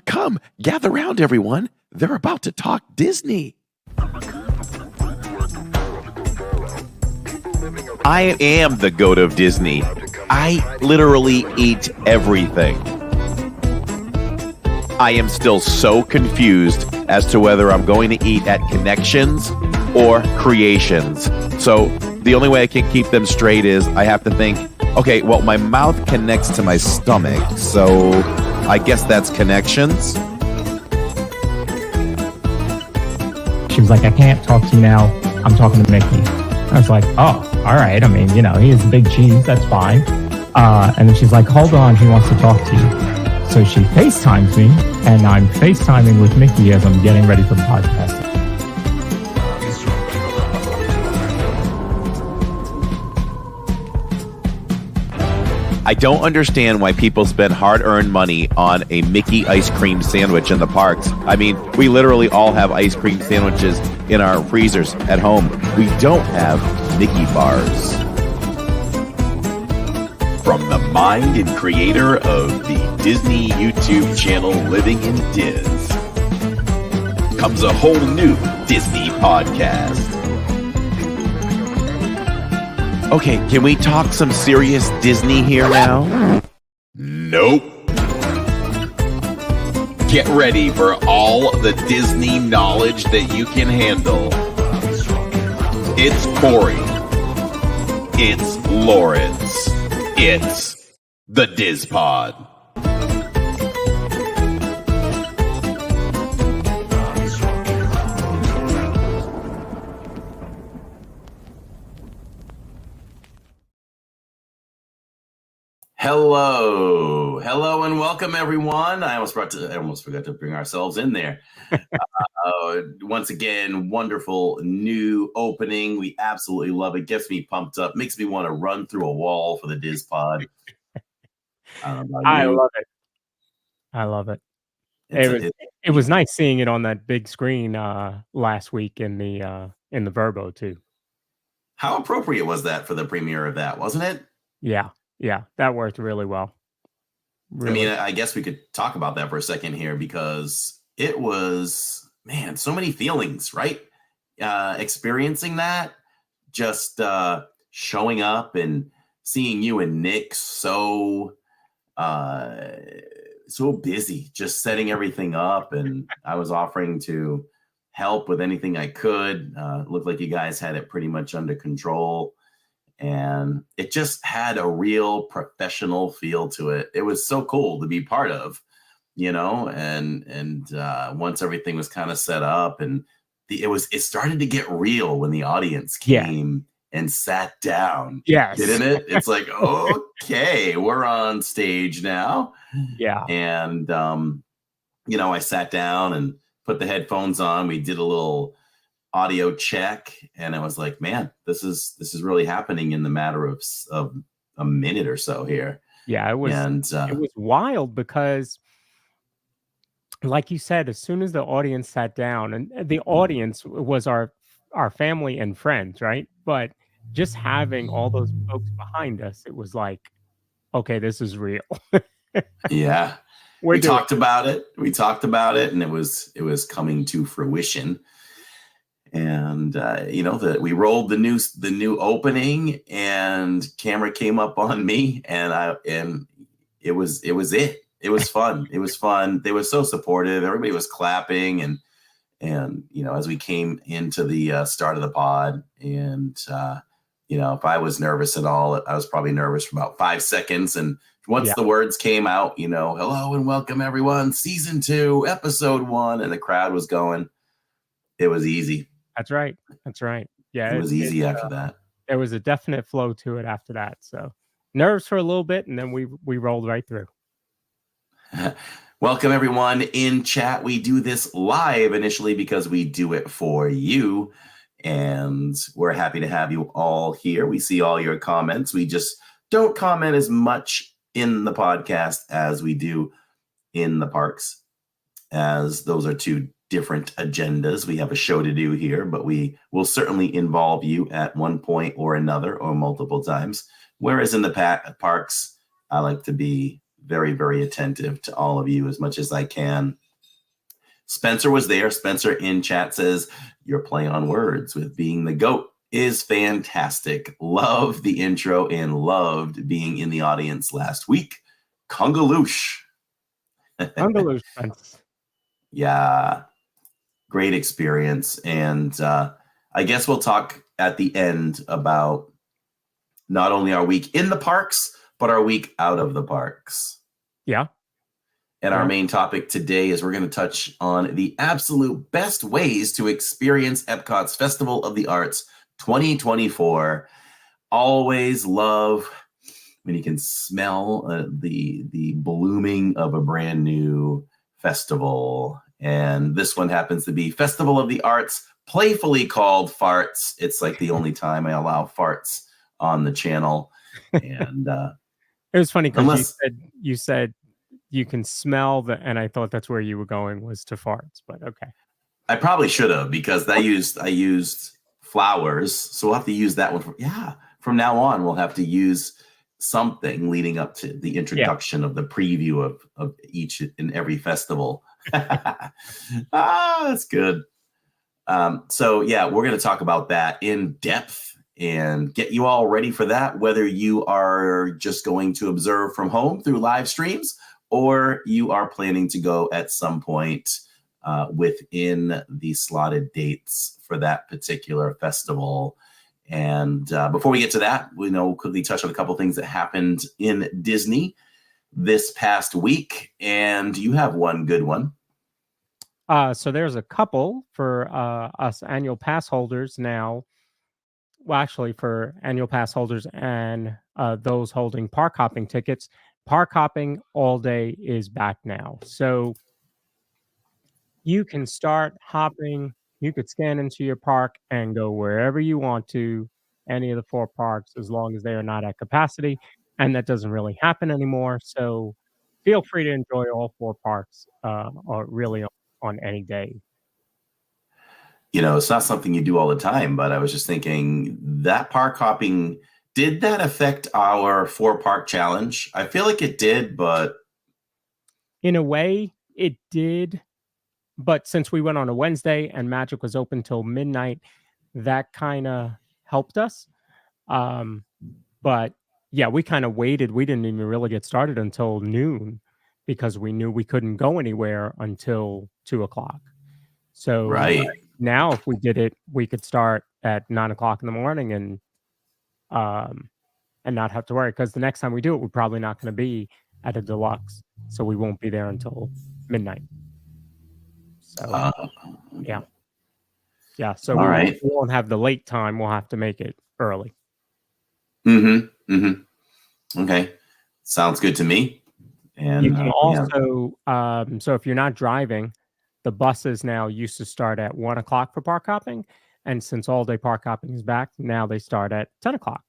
Come, gather round, everyone. They're about to talk Disney. I am the goat of Disney. I literally eat everything. I am still so confused as to whether I'm going to eat at Connections or Creations. So the only way I can keep them straight is I have to think, okay, well, my mouth connects to my stomach, so I guess that's Connections. She was like, I can't talk to you now. I'm talking to Mickey. I was like, oh, all right. I mean, he is a big cheese. That's fine. And then she's like, hold on. He wants to talk to you. So she FaceTimes me, and I'm FaceTiming with Mickey as I'm getting ready for the podcast. I don't understand why people spend hard-earned money on a Mickey ice cream sandwich in the parks. I mean, we literally all have ice cream sandwiches in our freezers at home. We don't have Mickey bars. From the mind and creator of the Disney YouTube channel Living in Diz comes a whole new Disney podcast. Okay, can we talk some serious Disney here now? Nope. Get ready for all the Disney knowledge that you can handle. It's Corey. It's Lawrence. It's the DIZ Pod. Hello, and welcome everyone. I almost forgot to bring ourselves in there. Once again, wonderful new opening. We absolutely love it. Gets me pumped up. Makes me want to run through a wall for the DIZ Pod. I love it. It was nice seeing it on that big screen last week in the Verbo too. How appropriate was that for the premiere of that, wasn't it? Yeah, that worked really well. Really. I mean, I guess we could talk about that for a second here because it was, man, so many feelings, right? Experiencing that, just showing up and seeing you and Nick so busy, just setting everything up, and I was offering to help with anything I could. Looked like you guys had it pretty much under control. And it just had a real professional feel to it. It was so cool to be part of, and once everything was kind of set up and it started to get real when the audience came and sat down. Yes. Didn't it? It's like, okay, we're on stage now. Yeah. And, I sat down and put the headphones on. We did a little audio check, and I was like, man, this is really happening in the matter of a minute or so here. Yeah, it was, it was wild because, like you said, as soon as the audience sat down, and the audience was our family and friends, right? But just having all those folks behind us, it was like, okay, this is real. Yeah. We talked about it, and it was coming to fruition. And we rolled the new opening, and camera came up on me, and it was it. It was fun. It was fun. They were so supportive. Everybody was clapping, and as we came into the start of the pod, and if I was nervous at all, I was probably nervous for about 5 seconds, and once the words came out, hello and welcome everyone, season 2, episode 1, and the crowd was going. It was easy. That's right. Yeah, it was easy after that. There was a definite flow to it after that. So nerves for a little bit, and then we rolled right through. Welcome everyone in chat. We do this live initially because we do it for you, and we're happy to have you all here. We see all your comments. We just don't comment as much in the podcast as we do in the parks, as those are two different agendas. We have a show to do here, but we will certainly involve you at one point or another or multiple times. Whereas in the parks, I like to be very, very attentive to all of you as much as I can. Spencer was there. Spencer in chat says, your play on words with being the GOAT is fantastic. Love the intro and loved being in the audience last week. Congaloosh. Congaloosh, Spence. Yeah, great experience. And I guess we'll talk at the end about not only our week in the parks, but our week out of the parks. Yeah. And our main topic today is we're going to touch on the absolute best ways to experience EPCOT's Festival of the Arts 2024. Always love when you can smell the blooming of a brand new festival. And this one happens to be Festival of the Arts, playfully called Farts. It's like the only time I allow farts on the channel. And it was funny because you said you can smell and I thought that's where you were going was to farts, but okay. I probably should have, because I used flowers, so we'll have to use that one. From now on, we'll have to use something leading up to the introduction of the preview of each and every festival. That's good. So yeah, we're going to talk about that in depth and get you all ready for that, whether you are just going to observe from home through live streams or you are planning to go at some point within the slotted dates for that particular festival. And before we get to that, we'll quickly touch on a couple things that happened in Disney this past week. And you have one good one. So there's a couple for us annual pass holders now. Well, actually, for annual pass holders and those holding park hopping tickets. Park hopping all day is back now. So you can start hopping. You could scan into your park and go wherever you want to, any of the 4 parks, as long as they are not at capacity. And that doesn't really happen anymore. So feel free to enjoy all 4 parks or really on any day. It's not something you do all the time, but I was just thinking that park hopping, did that affect our 4-park challenge? I feel like it did, but in a way it did. But since we went on a Wednesday and Magic was open till midnight, that kind of helped us. But yeah, we kind of waited. We didn't even really get started until noon because we knew we couldn't go anywhere until 2:00. So right now, if we did it, we could start at 9:00 in the morning and not have to worry, because the next time we do it, we're probably not going to be at a deluxe, so we won't be there until midnight. So so we won't have the late time. We'll have to make it early. Okay, sounds good to me. And you can also so if you're not driving, the buses now used to start at 1:00 for park hopping, and since all day park hopping is back, now they start at 10:00.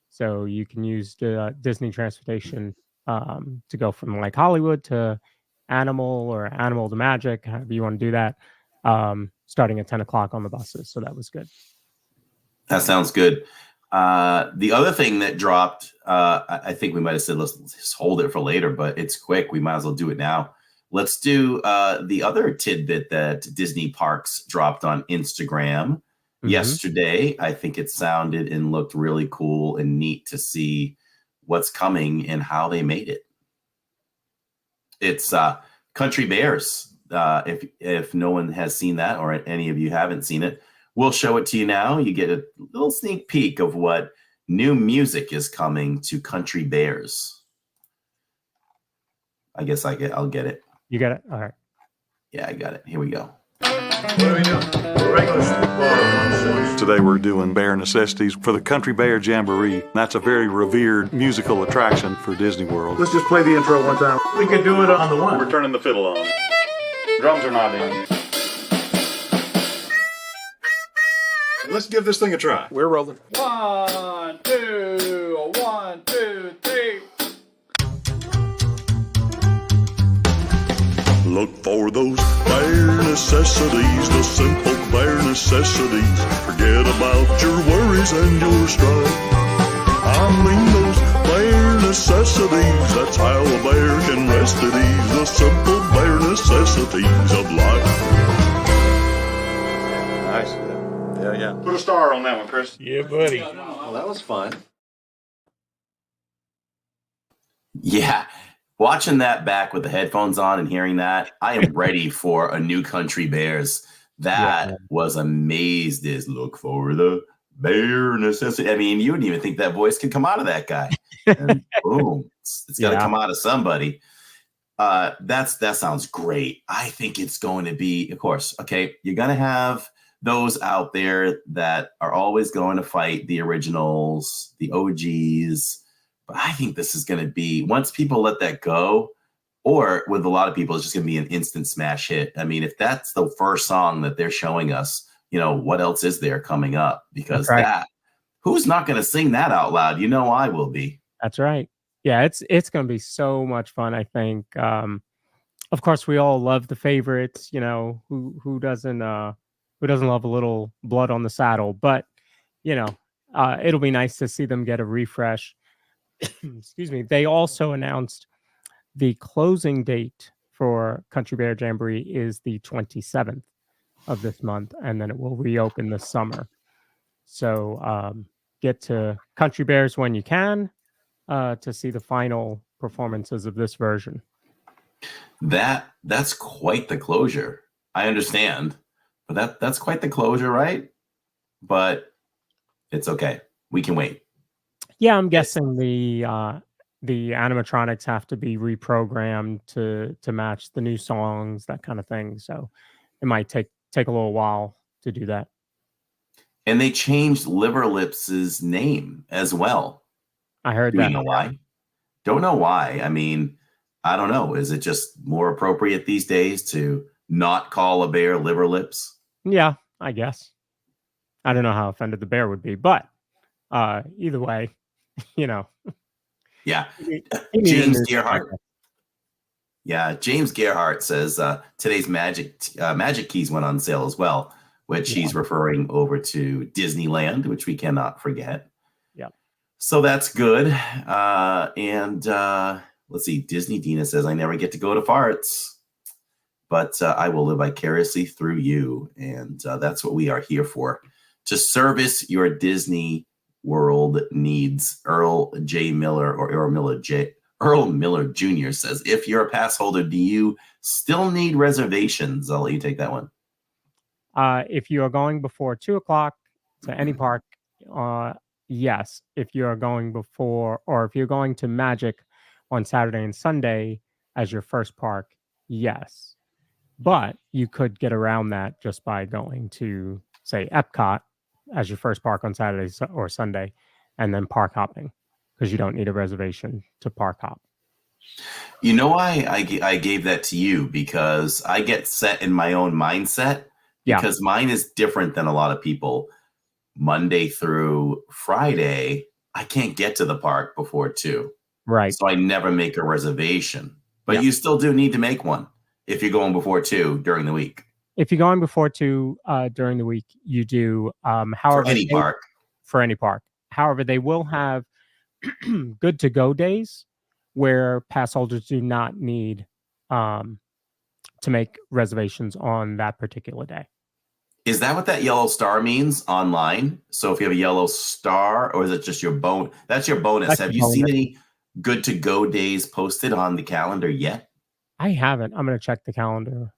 So you can use the Disney transportation to go from like Hollywood to Animal or Animal to Magic, however you want to do that, starting at 10:00 on the buses. So that was good. That sounds good. The other thing that dropped, I think we might have said, let's just hold it for later, but it's quick. We might as well do it now. Let's do the other tidbit that Disney Parks dropped on Instagram yesterday. I think it sounded and looked really cool and neat to see what's coming and how they made it. It's Country Bears. If no one has seen that or any of you haven't seen it, we'll show it to you now. You get a little sneak peek of what new music is coming to Country Bears. I guess I'll get it. You got it? All right. Yeah, I got it. Here we go. What are we doing? Today we're doing Bear Necessities for the Country Bear Jamboree. That's a very revered musical attraction for Disney World. Let's just play the intro one time. We could do it on the one. We're turning the fiddle on. Drums are not in. Let's give this thing a try. We're rolling. 1, 2, 1, 2, 3. Look for those bare necessities, the simple bare necessities. Forget about your worries and your strife. I mean those bare necessities. That's how a bear can rest at ease. The simple bare necessities of life. Nice. Yeah. Put a star on that one, Chris. Yeah, buddy. Well, that was fun. Yeah. Watching that back with the headphones on and hearing that, I am ready for a new Country Bears. That was amazed as look for the bare necessity. I mean, you wouldn't even think that voice could come out of that guy. And boom, it's got to come out of somebody. That sounds great. I think it's going to be, of course, okay, you're going to have those out there that are always going to fight the originals, the OGs. But I think this is going to be, once people let that go, or with a lot of people, it's just going to be an instant smash hit. I mean, if that's the first song that they're showing us, you know, what else is there coming up? Because who's not going to sing that out loud? You know, I will be. That's right. Yeah, it's going to be so much fun, I think. Of course, we all love the favorites, you know, who doesn't love a little blood on the saddle, but, you know, it'll be nice to see them get a refresh. Excuse me. They also announced the closing date for Country Bear Jamboree is the 27th of this month, and then it will reopen this summer. So get to Country Bears when you can to see the final performances of this version. That's quite the closure. I understand, but that's quite the closure, right? But it's okay. We can wait. Yeah, I'm guessing the animatronics have to be reprogrammed to match the new songs, that kind of thing. So it might take a little while to do that. And they changed Liver Lips' name as well. I heard that. Do you know why? Don't know why. I mean, I don't know. Is it just more appropriate these days to not call a bear Liver Lips? Yeah, I guess. I don't know how offended the bear would be, but either way, you know. Yeah. James Gerhardt. Yeah, James Gerhardt says today's Magic Keys went on sale as well, which he's referring over to Disneyland, which we cannot forget. Yeah. So that's good. And let's see. Disney Dina says, I never get to go to farts, but I will live vicariously through you. And that's what we are here for, to service your Disney World needs. Earl J. Miller, or Earl Miller Jr. says, if you're a pass holder, do you still need reservations? I'll let you take that one. If you are going before 2 o'clock to any park, yes. If you're going before, or if you're going to Magic on Saturday and Sunday as your first park, yes. But you could get around that just by going to, say, EPCOT as your first park on Saturday or Sunday, and then park hopping, because you don't need a reservation to park hop. You know why I gave that to you? Because I get set in my own mindset, because mine is different than a lot of people. Monday through Friday, I can't get to the park before 2. Right. So I never make a reservation. But you still do need to make one if you're going before 2 during the week. If you're going before 2 during the week, you do. However, for any park. For any park. However, they will have good to go days where pass holders do not need to make reservations on that particular day. Is that what that yellow star means online? So if you have a yellow star, or is it just your bonus? That's your bonus. That's have you seen any good to go days posted on the calendar yet? I haven't. I'm going to check the calendar.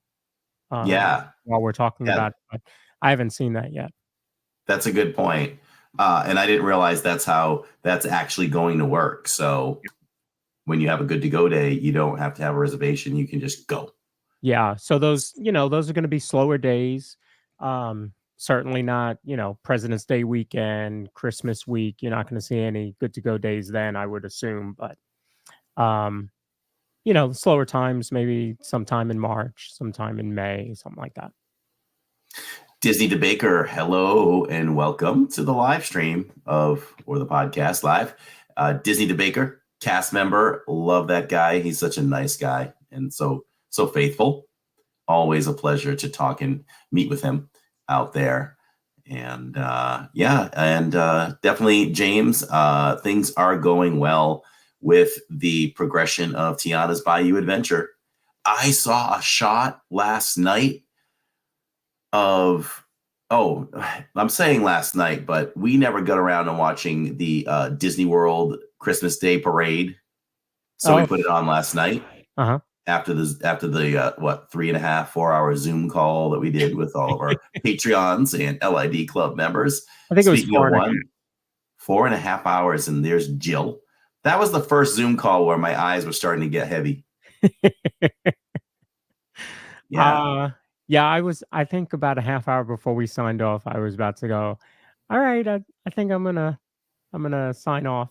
While we're talking about it, but I haven't seen that yet. That's a good point. And I didn't realize that's how that's actually going to work. So when you have a good to go day, you don't have to have a reservation. You can just go. Yeah. So those are going to be slower days. Certainly not, President's Day weekend, Christmas week. You're not going to see any good to go days then, I would assume. But, slower times, maybe sometime in March, sometime in May, something like that. Disney DeBaker, hello and welcome to the live stream or the podcast live. Disney DeBaker, cast member, love that guy. He's such a nice guy and so faithful. Always a pleasure to talk and meet with him out there. And definitely, James, things are going well with the progression of Tiana's Bayou Adventure. I saw a shot last night of, I'm saying last night, but we never got around to watching the Disney World Christmas Day Parade. So we put it on last night after the 3.5-4 hour Zoom call that we did with all of our Patreons and LID Club members. I think it was 4.5 hours, and there's Jill. That was the first Zoom call where my eyes were starting to get heavy. Yeah. I think about a half hour before we signed off, I was about to go, all right, I think I'm gonna sign off.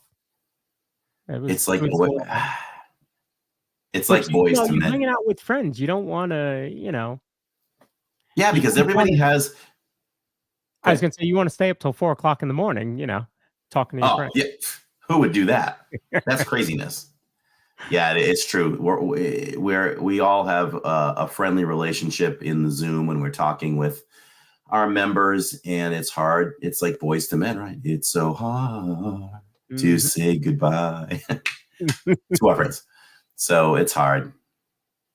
It's like Boys to Men. Hanging out with friends. You don't want to, Yeah, because everybody has. I was gonna say you want to stay up till 4 o'clock in the morning, talking to your friends. Yeah. Who would do that? That's craziness. Yeah, it's true. We all have a friendly relationship in the Zoom when we're talking with our members, and it's hard. It's like Boys to Men, right? It's so hard to say goodbye to our friends. So it's hard.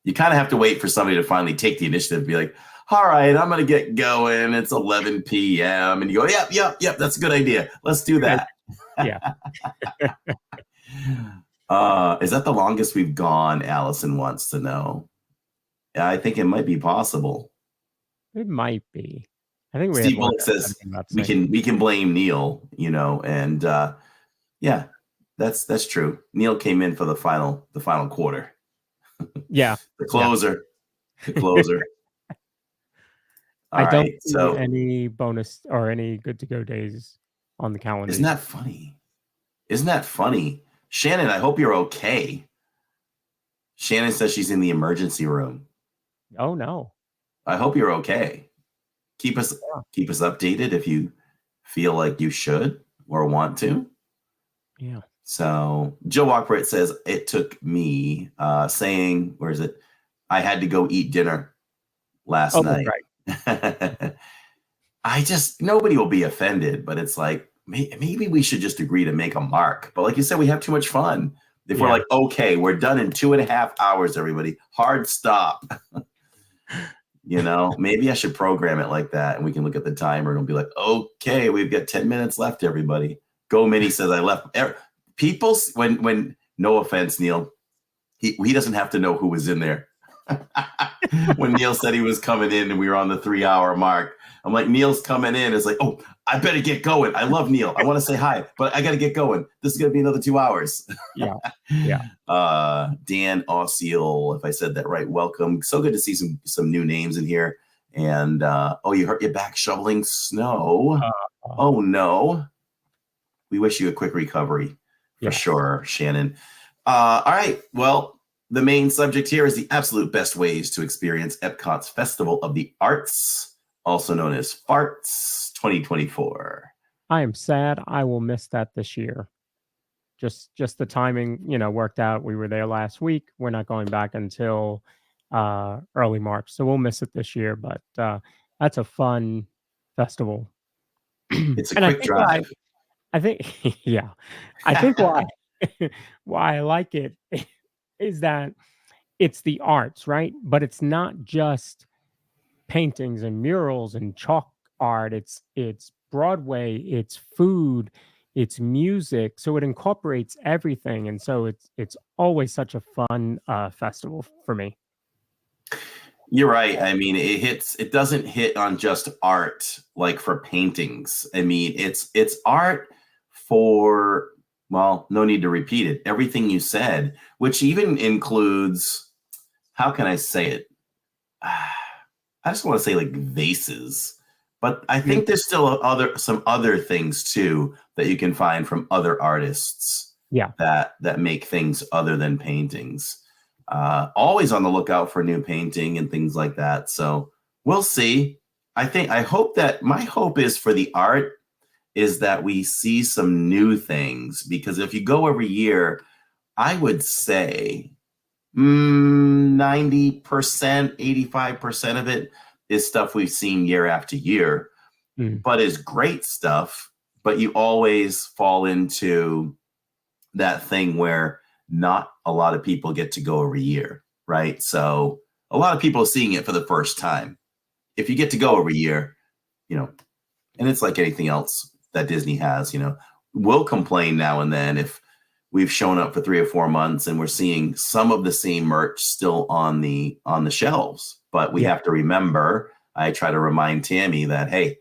You kind of have to wait for somebody to finally take the initiative and be like, all right, I'm going to get going. It's 11 p.m. And you go, yep. That's a good idea. Let's do that. Yeah. Is that the longest we've gone? Allison wants to know. Yeah, I think it might be possible. It might be. I think Steve Bullock says we can blame Neil, and yeah, that's true. Neil came in for the final quarter. Yeah, the closer. I don't see any bonus or any good to go days on the calendar. Isn't that funny? Shannon, I hope you're okay. Shannon says she's in the emergency room. Oh no. I hope you're okay. Keep us updated if you feel like you should or want to. Yeah. So Joe Walkbright says it took me saying, where is it? I had to go eat dinner last night. Right. Nobody will be offended, but it's like, maybe we should just agree to make a mark. But like you said, we have too much fun. If we're like, okay, we're done in 2.5 hours, everybody, hard stop. Maybe I should program it like that, and we can look at the timer and it'll be like, okay, we've got 10 minutes left, everybody. Go Minnie says I left. People, when no offense, Neil, he doesn't have to know who was in there. When Neil said he was coming in and we were on the 3-hour mark, I'm like, Neil's coming in. It's like, oh, I better get going. I love Neil. I want to say hi, but I got to get going. This is going to be another 2 hours. Yeah. Dan Osceola, if I said that right, welcome. So good to see some new names in here. And you hurt your back shoveling snow. Oh no. We wish you a quick recovery for sure, Shannon. All right. Well, the main subject here is the absolute best ways to experience Epcot's Festival of the Arts, also known as FARTS 2024. I am sad I will miss that this year. Just the timing, worked out. We were there last week. We're not going back until early March, so we'll miss it this year. But that's a fun festival. It's a quick drive. I think, I think why I like it is that it's the arts, right? But it's not just paintings and murals and chalk art. It's Broadway, it's food, it's music. So it incorporates everything, and so it's always such a fun festival for me. You're right. I mean, it doesn't hit on just art like for paintings. I mean, it's art for, well, no need to repeat it. Everything you said, which even includes, how can I say it? I just want to say like vases, but I think there's still some other things too that you can find from other artists. Yeah. That make things other than paintings. Always on the lookout for new painting and things like that. So we'll see. I hope that my hope is for the art is that we see some new things, because if you go every year, I would say 90%, 85% of it is stuff we've seen year after year. but is great stuff. But you always fall into that thing where not a lot of people get to go every year, right? So a lot of people are seeing it for the first time. If you get to go every year, you know, and it's like anything else that Disney has, you know, we'll complain now and then if we've shown up for 3 or 4 months and we're seeing some of the same merch still on the shelves. But we have to remember, I try to remind Tammy that, hey,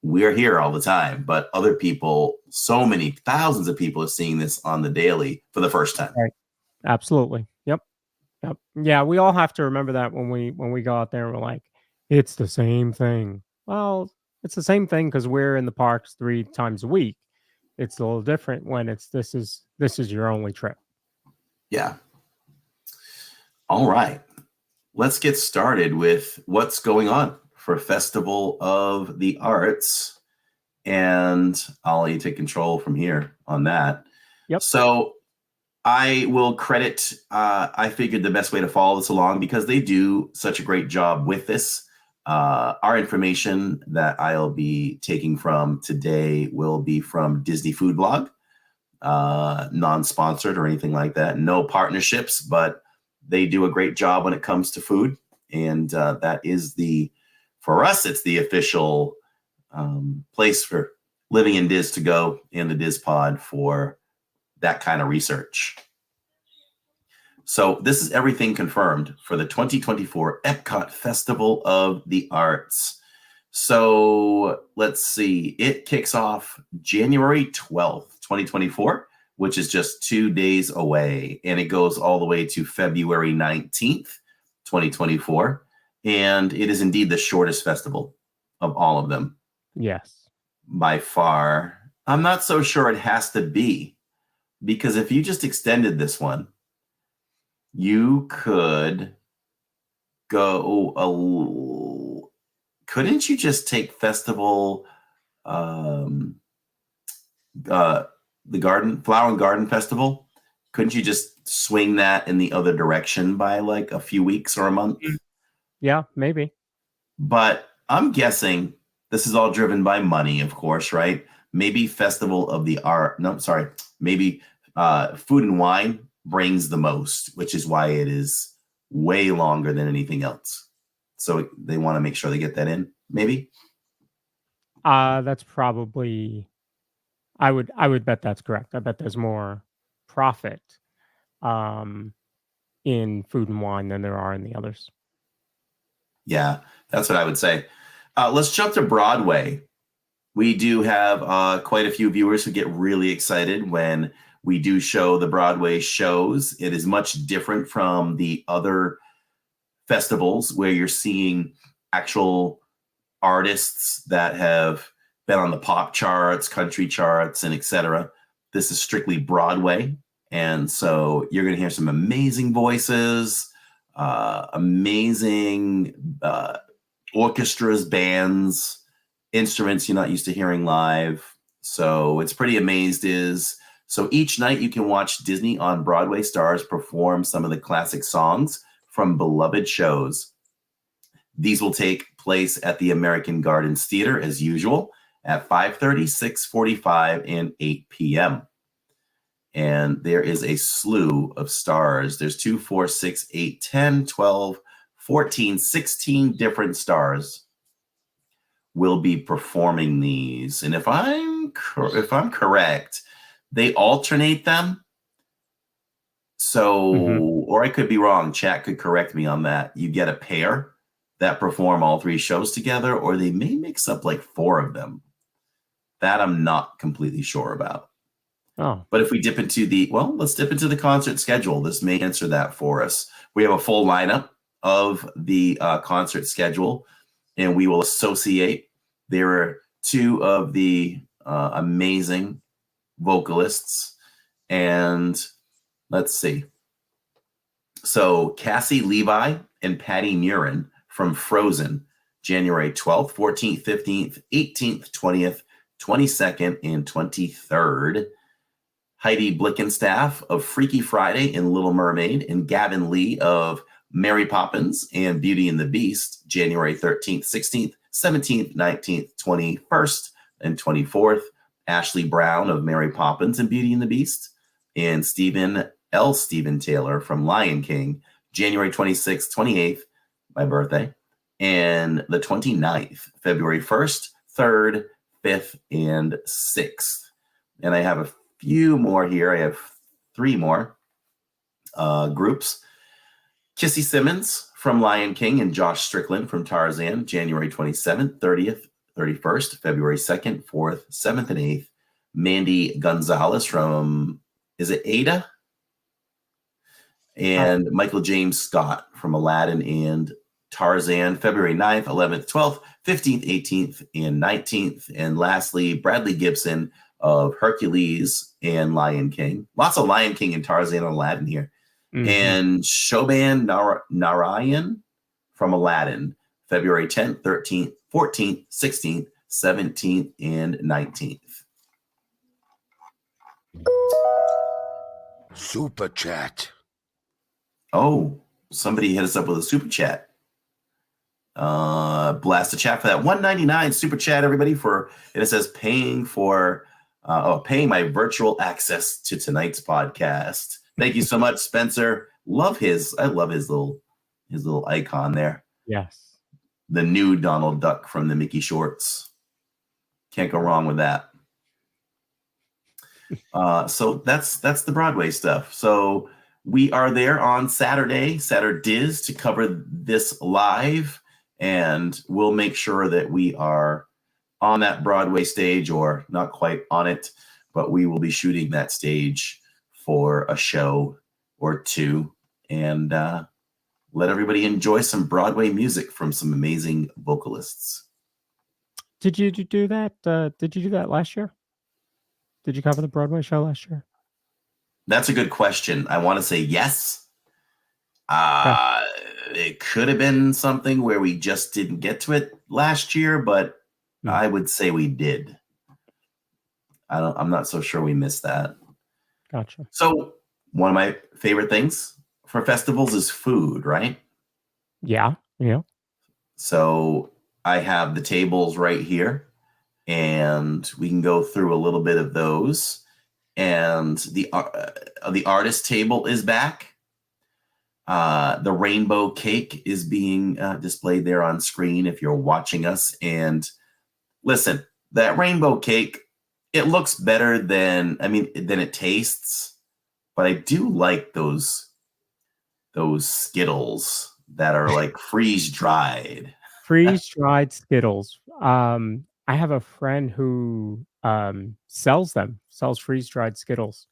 we're here all the time, but other people, so many thousands of people are seeing this on the daily for the first time. Right. Absolutely. Yep. Yeah, we all have to remember that when we go out there and we're like, it's the same thing. Well, it's the same thing because we're in the parks 3 times a week. It's a little different when this is your only trip. Yeah. All right. Let's get started with what's going on for Festival of the Arts. And I'll let you take control from here on that. Yep. So I will credit, I figured the best way to follow this along because they do such a great job with this. Our information that I'll be taking from today will be from Disney Food Blog, non-sponsored or anything like that. No partnerships, but they do a great job when it comes to food. And that is for us, it's the official place for Living in DIZ to go and the DIZ Pod for that kind of research. So this is everything confirmed for the 2024 EPCOT Festival of the Arts. So let's see, it kicks off January 12th, 2024, which is just 2 days away. And it goes all the way to February 19th, 2024. And it is indeed the shortest festival of all of them. Yes. By far. I'm not so sure it has to be, because if you just extended this one, you could go couldn't you just take festival the Flower and Garden Festival? Couldn't you just swing that in the other direction by like a few weeks or a month? Yeah, maybe. But I'm guessing this is all driven by money, of course, right? Maybe Festival of the Art. No, sorry. Maybe Food and Wine brings the most, which is why it is way longer than anything else. So they want to make sure they get that in, maybe? That's probably, I would bet that's correct. I bet there's more profit in Food and Wine than there are in the others. Yeah, that's what I would say. Let's jump to Broadway. We do have quite a few viewers who get really excited when we do show the Broadway shows. It is much different from the other festivals where you're seeing actual artists that have been on the pop charts, country charts, and etc. This is strictly Broadway. And so you're going to hear some amazing voices, amazing orchestras, bands, instruments you're not used to hearing live. So it's pretty amazing. So each night you can watch Disney on Broadway stars perform some of the classic songs from beloved shows. These will take place at the American Gardens Theater as usual at 5:30, 6:45, and 8 p.m. And there is a slew of stars. There's 2, 4, 6, 8, 10, 12, 14, 16 different stars will be performing these. And if I'm correct, they alternate them. So, or I could be wrong. Chat could correct me on that. You get a pair that perform all 3 shows together, or they may mix up like 4 of them. That I'm not completely sure about. Oh, but if we dip into let's dip into the concert schedule. This may answer that for us. We have a full lineup of the concert schedule, and we will associate. There are 2 of the amazing vocalists, and let's see. So Cassie Levi and Patty Murin from Frozen, January 12th, 14th, 15th, 18th, 20th, 22nd, and 23rd. Heidi Blickenstaff of Freaky Friday and Little Mermaid, and Gavin Lee of Mary Poppins and Beauty and the Beast, January 13th, 16th, 17th, 19th, 21st, and 24th. Ashley Brown of Mary Poppins and Beauty and the Beast, and Stephen Taylor from Lion King, January 26th, 28th, my birthday, and the 29th, February 1st, 3rd, 5th, and 6th. And I have a few more here. I have 3 more groups. Kissy Simmons from Lion King and Josh Strickland from Tarzan, January 27th, 30th, 31st, February 2nd, 4th, 7th, and 8th. Mandy Gonzalez from, is it Ada? And Michael James Scott from Aladdin and Tarzan, February 9th, 11th, 12th, 15th, 18th, and 19th. And lastly, Bradley Gibson of Hercules and Lion King. Lots of Lion King and Tarzan and Aladdin here. Mm-hmm. And Shoban Narayan from Aladdin, February 10th, 13th, 14th, 16th, 17th, and 19th. Super chat. Oh, somebody hit us up with a super chat. Blast the chat for that. $1.99 super chat, everybody, for, and it says paying my virtual access to tonight's podcast. Thank you so much, Spencer. I love his little icon there. Yes. The new Donald Duck from the Mickey Shorts. Can't go wrong with that. So that's the Broadway stuff. So we are there on Saturday DIZ, to cover this live, and we'll make sure that we are on that Broadway stage, or not quite on it, but we will be shooting that stage for a show or two, and let everybody enjoy some Broadway music from some amazing vocalists. Did you do that? Did you do that last year? Did you cover the Broadway show last year? That's a good question. I want to say yes. It could have been something where we just didn't get to it last year, but I would say we did. I'm not so sure we missed that. Gotcha. So one of my favorite things for festivals is food, right? Yeah. So I have the tables right here, and we can go through a little bit of those. And the artist table is back. The rainbow cake is being displayed there on screen if you're watching us. And listen, that rainbow cake, it looks better than it tastes. But I do like those Skittles that are like freeze-dried. Freeze-dried Skittles. I have a friend who sells freeze-dried Skittles.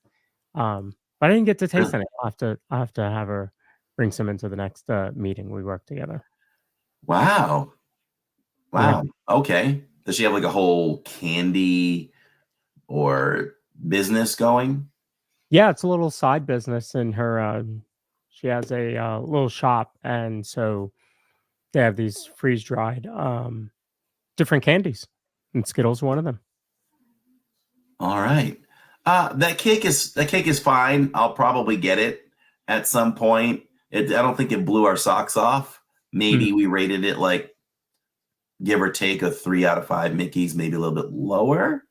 But I didn't get to taste any. I'll have to have her bring some into the next meeting we work together. Wow. Yeah. Okay. Does she have like a whole candy or business going? Yeah, it's a little side business in her. She has a little shop, and so they have these freeze-dried different candies, and Skittles one of them. All right. That cake is fine. I'll probably get it at some point. I don't think it blew our socks off. Maybe we rated it like, give or take, a 3 out of 5 Mickeys, maybe a little bit lower.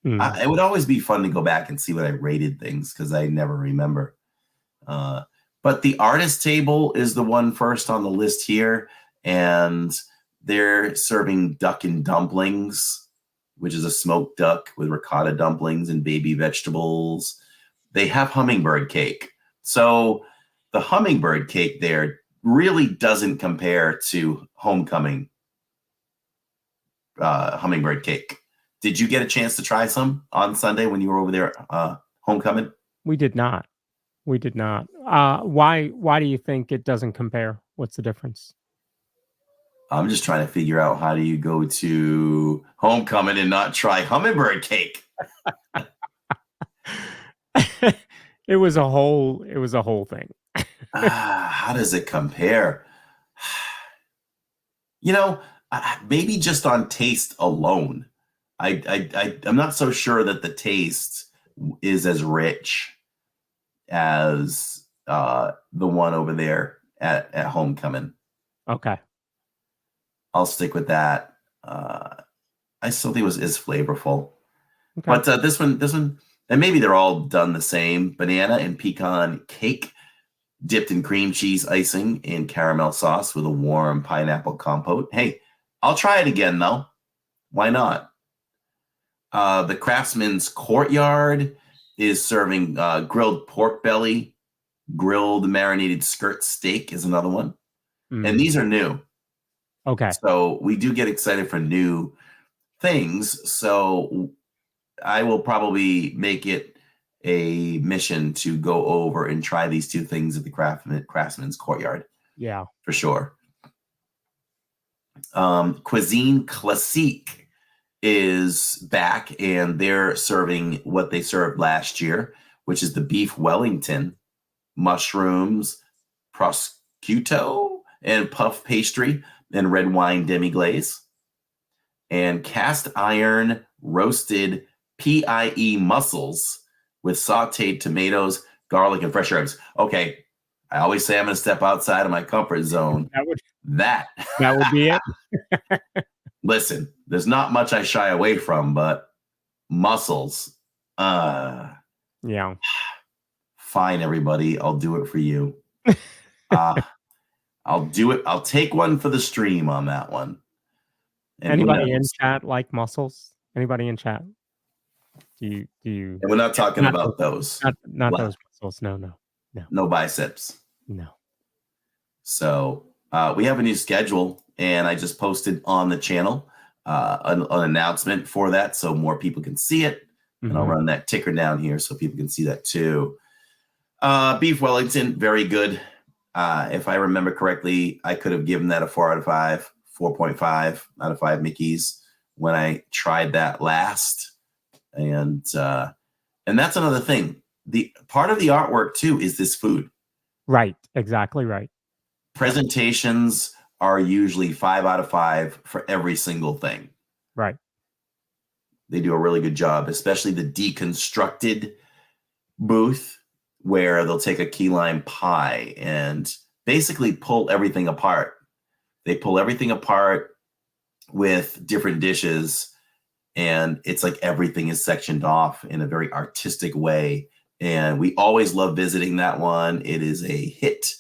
It would always be fun to go back and see what I rated things, because I never remember. But the artist table is the one first on the list here, and they're serving duck and dumplings, which is a smoked duck with ricotta dumplings and baby vegetables. They have hummingbird cake. So the hummingbird cake there really doesn't compare to Homecoming hummingbird cake. Did you get a chance to try some on Sunday when you were over there Homecoming? We did not. Why do you think it doesn't compare? What's the difference? I'm just trying to figure out, how do you go to Homecoming and not try hummingbird cake? It was a whole thing. How does it compare? Maybe just on taste alone. I'm not so sure that the taste is as rich as the one over there at Homecoming. Okay. I'll stick with that. I still think it is flavorful. Okay. But this one, and maybe they're all done the same. Banana and pecan cake dipped in cream cheese icing and caramel sauce with a warm pineapple compote. Hey, I'll try it again, though. Why not? The Craftsman's Courtyard is serving grilled pork belly, grilled marinated skirt steak is another one. And these are new. Okay. So we do get excited for new things. So I will probably make it a mission to go over and try these two things at the Craftsman's Courtyard. Yeah. For sure. Cuisine Classique is back, and they're serving what they served last year, which is the beef Wellington, mushrooms, prosciutto, and puff pastry, and red wine demi-glaze, and cast iron roasted PIE mussels with sauteed tomatoes, garlic, and fresh herbs. Okay, I always say I'm going to step outside of my comfort zone. That would be it. Listen, there's not much I shy away from, but mussels. Yeah. Fine, everybody. I'll do it for you. I'll do it. I'll take one for the stream on that one. And anybody in chat like mussels? Anybody in chat? Do you? And we're not talking about those. Not those mussels. No. No biceps. No. So we have a new schedule, and I just posted on the channel an announcement for that, so more people can see it. And I'll run that ticker down here so people can see that too. Beef Wellington, very good. If I remember correctly, I could have given that a 4 out of 5, 4.5 out of 5 Mickeys when I tried that last. And that's another thing. The part of the artwork too is this food. Right. Exactly right. Presentations are usually 5 out of 5 for every single thing. Right. They do a really good job, especially the deconstructed booth, where they'll take a key lime pie and basically pull everything apart. They pull everything apart with different dishes, and it's like everything is sectioned off in a very artistic way. And we always love visiting that one. It is a hit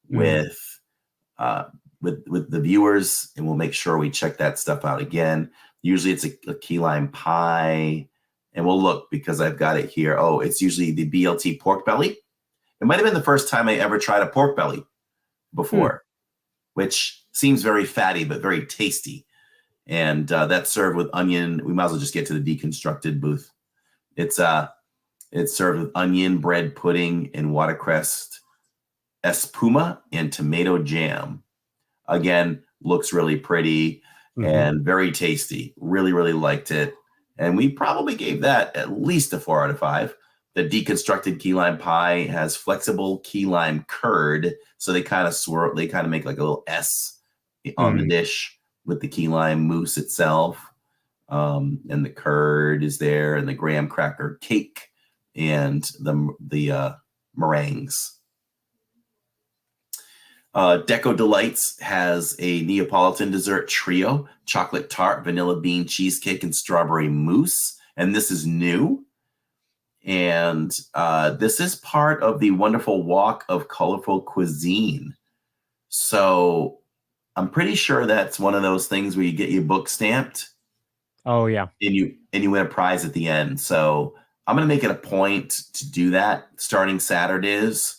with the viewers, and we'll make sure we check that stuff out again. Usually it's a key lime pie, and we'll look because I've got it here. Oh, it's usually the BLT pork belly. It might have been the first time I ever tried a pork belly before, which seems very fatty, but very tasty. And that's served with onion. We might as well just get to the deconstructed booth. It's served with onion, bread pudding, and watercress espuma and tomato jam. Again, looks really pretty and very tasty. Really, really liked it. And we probably gave that at least a 4 out of 5. The deconstructed key lime pie has flexible key lime curd. So they kind of swirl, they kind of make like a little S on the dish with the key lime mousse itself. And the curd is there, and the graham cracker cake, and the meringues. Deco Delights has a Neapolitan dessert trio: chocolate tart, vanilla bean cheesecake, and strawberry mousse. And this is new. And this is part of the wonderful walk of colorful cuisine. So I'm pretty sure that's one of those things where you get your book stamped. Oh yeah. And you win a prize at the end. So I'm going to make it a point to do that. Starting Saturdays,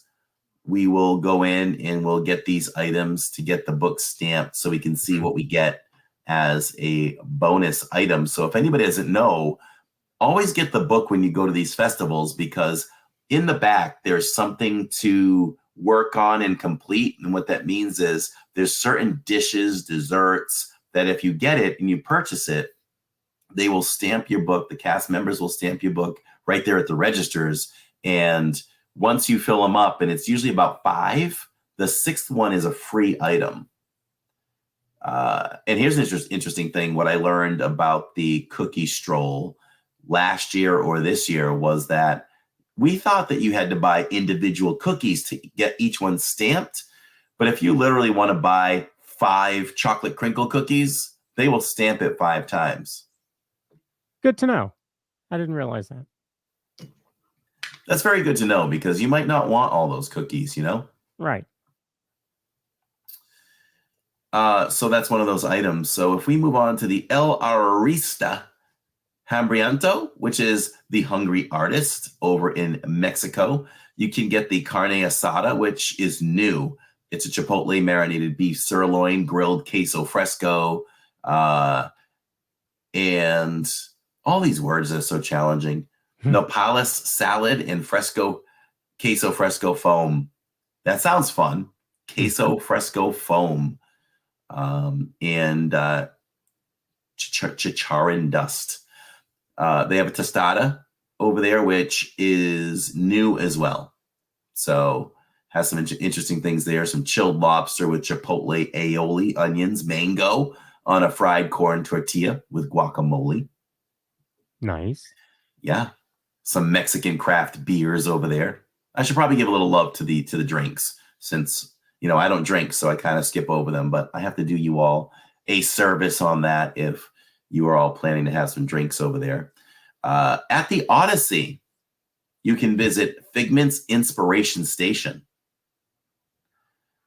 we will go in and we'll get these items to get the book stamped so we can see what we get as a bonus item. So if anybody doesn't know, always get the book when you go to these festivals, because in the back, there's something to work on and complete. And what that means is there's certain dishes, desserts, that if you get it and you purchase it, they will stamp your book. The cast members will stamp your book right there at the registers. And once you fill them up, and it's usually about 5, the 6th one is a free item. And here's an interesting thing. What I learned about the cookie stroll last year or this year was that we thought that you had to buy individual cookies to get each one stamped. But if you literally want to buy 5 chocolate crinkle cookies, they will stamp it 5 times. Good to know. I didn't realize that. That's very good to know because you might not want all those cookies, you know? Right. So that's one of those items. So if we move on to the El Arista Hambriento, which is the hungry artist over in Mexico, you can get the carne asada, which is new. It's a chipotle marinated beef sirloin, grilled queso fresco, and all these words are so challenging. Nopales salad and queso fresco foam. That sounds fun. Queso fresco foam. And chicharron dust. They have a tostada over there, which is new as well. So has some interesting things there. Some chilled lobster with chipotle aioli, onions, mango on a fried corn tortilla with guacamole. Nice. Yeah. Some Mexican craft beers over there. I should probably give a little love to the drinks since, you know, I don't drink, so I kind of skip over them, but I have to do you all a service on that if you are all planning to have some drinks over there. At the Odyssey, you can visit Figment's Inspiration Station.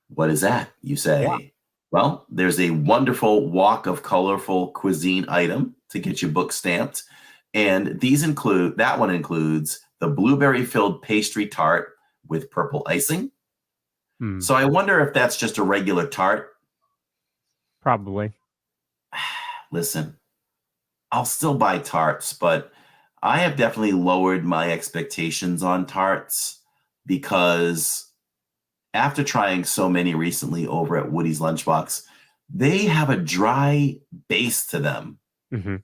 What is that, you say? Yeah. Well, there's a wonderful walk of colorful cuisine item to get your book stamped. And that one includes the blueberry-filled pastry tart with purple icing. So I wonder if that's just a regular tart. Probably. Listen, I'll still buy tarts, but I have definitely lowered my expectations on tarts because after trying so many recently over at Woody's Lunchbox, they have a dry base to them. Mm-hmm.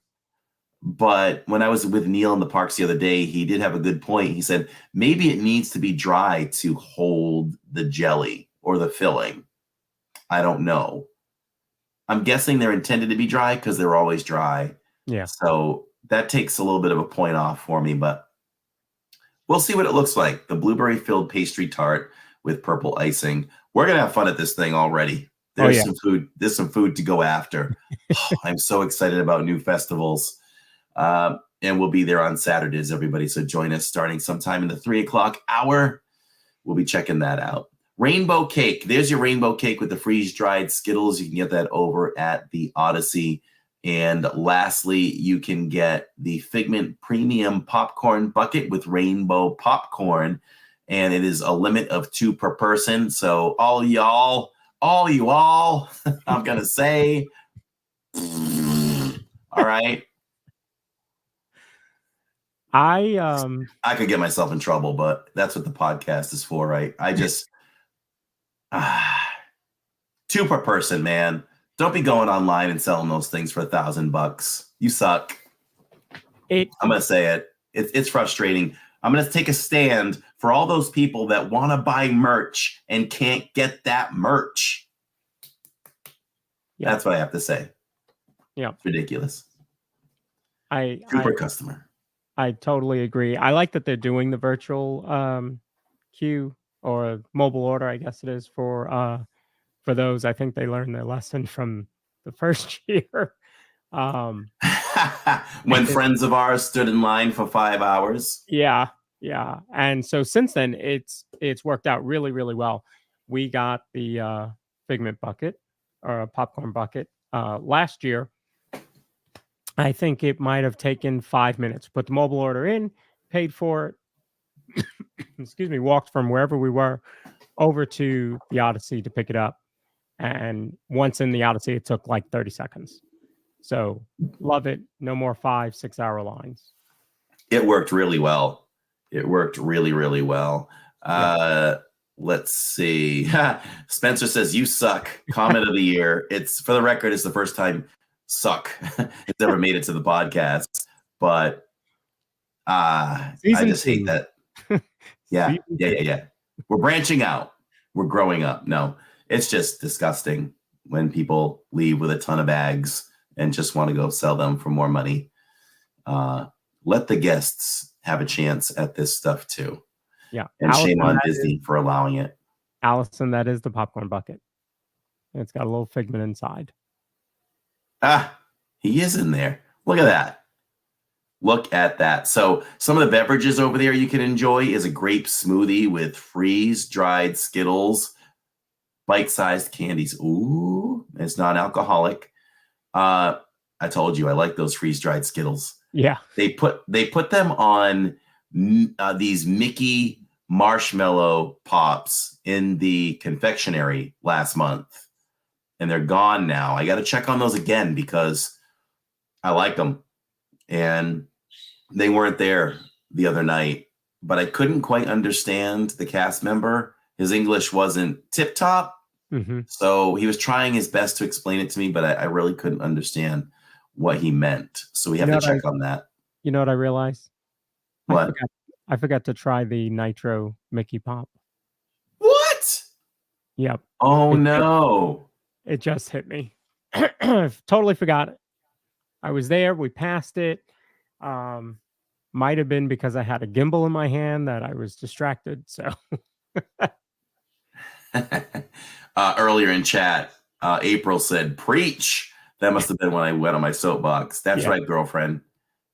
But when I was with Neil in the parks the other day, he did have a good point. He said, maybe it needs to be dry to hold the jelly or the filling. I don't know. I'm guessing they're intended to be dry because they're always dry. Yeah. So that takes a little bit of a point off for me, but we'll see what it looks like. The blueberry-filled pastry tart with purple icing. We're going to have fun at this thing already. There's some food. There's some food to go after. I'm so excited about new festivals. And we'll be there on Saturdays, everybody. So join us starting sometime in the 3 o'clock hour. We'll be checking that out. Rainbow cake. There's your rainbow cake with the freeze-dried Skittles. You can get that over at the Odyssey. And lastly, you can get the Figment Premium Popcorn Bucket with rainbow popcorn. And it is a limit of 2 per person. So all you all, I'm going to say, all right. I could get myself in trouble, but that's what the podcast is for, right? I just 2 per person, man. Don't be going online and selling those things for $1,000. You suck. I'm gonna say it. It's frustrating. I'm gonna take a stand for all those people that want to buy merch and can't get that merch. Yeah. That's what I have to say. Yeah, it's ridiculous. Super customer. I totally agree. I like that they're doing the virtual queue or mobile order, I guess it is, for those. I think they learned their lesson from the first year. When friends of ours stood in line for 5 hours. Yeah. And so since then, it's worked out really, really well. We got the Figment bucket or a popcorn bucket last year. I think it might have taken 5 minutes. Put the mobile order in, paid for it. Excuse me. Walked from wherever we were over to the Odyssey to pick it up. And once in the Odyssey, it took like 30 seconds. So love it. No more 5-6 hour lines. It worked really well. It worked really, really well. Let's see. Spencer says, you suck. Comment of the year. It's, for the record, it's the first time suck has ever made it to the podcast. But I just hate that. Yeah. We're branching out. We're growing up. No, it's just disgusting when people leave with a ton of bags and just want to go sell them for more money. Let the guests have a chance at this stuff too. Yeah. And Allison, shame on Disney for allowing it. Allison, that is the popcorn bucket. And it's got a little figment inside. Ah, he is in there. Look at that. Look at that. So some of the beverages over there you can enjoy is a grape smoothie with freeze-dried Skittles, bite-sized candies. Ooh, it's non-alcoholic. I told you I like those freeze-dried Skittles. Yeah. They put them on these Mickey marshmallow pops in the confectionery last month, and they're gone now. I got to check on those again because I like them, and they weren't there the other night. But I couldn't quite understand the cast member. His English wasn't tip top, so he was trying his best to explain it to me, but I really couldn't understand what he meant. So we have to check on that. You know what I realized? What? I forgot to try the Nitro Mickey Pop. What? Yep. Oh, no. It just hit me. Totally forgot it. I was there. We passed it. Might have been because I had a gimbal in my hand that I was distracted. So earlier in chat, April said, preach. That must have been when I went on my soapbox. That's right, girlfriend.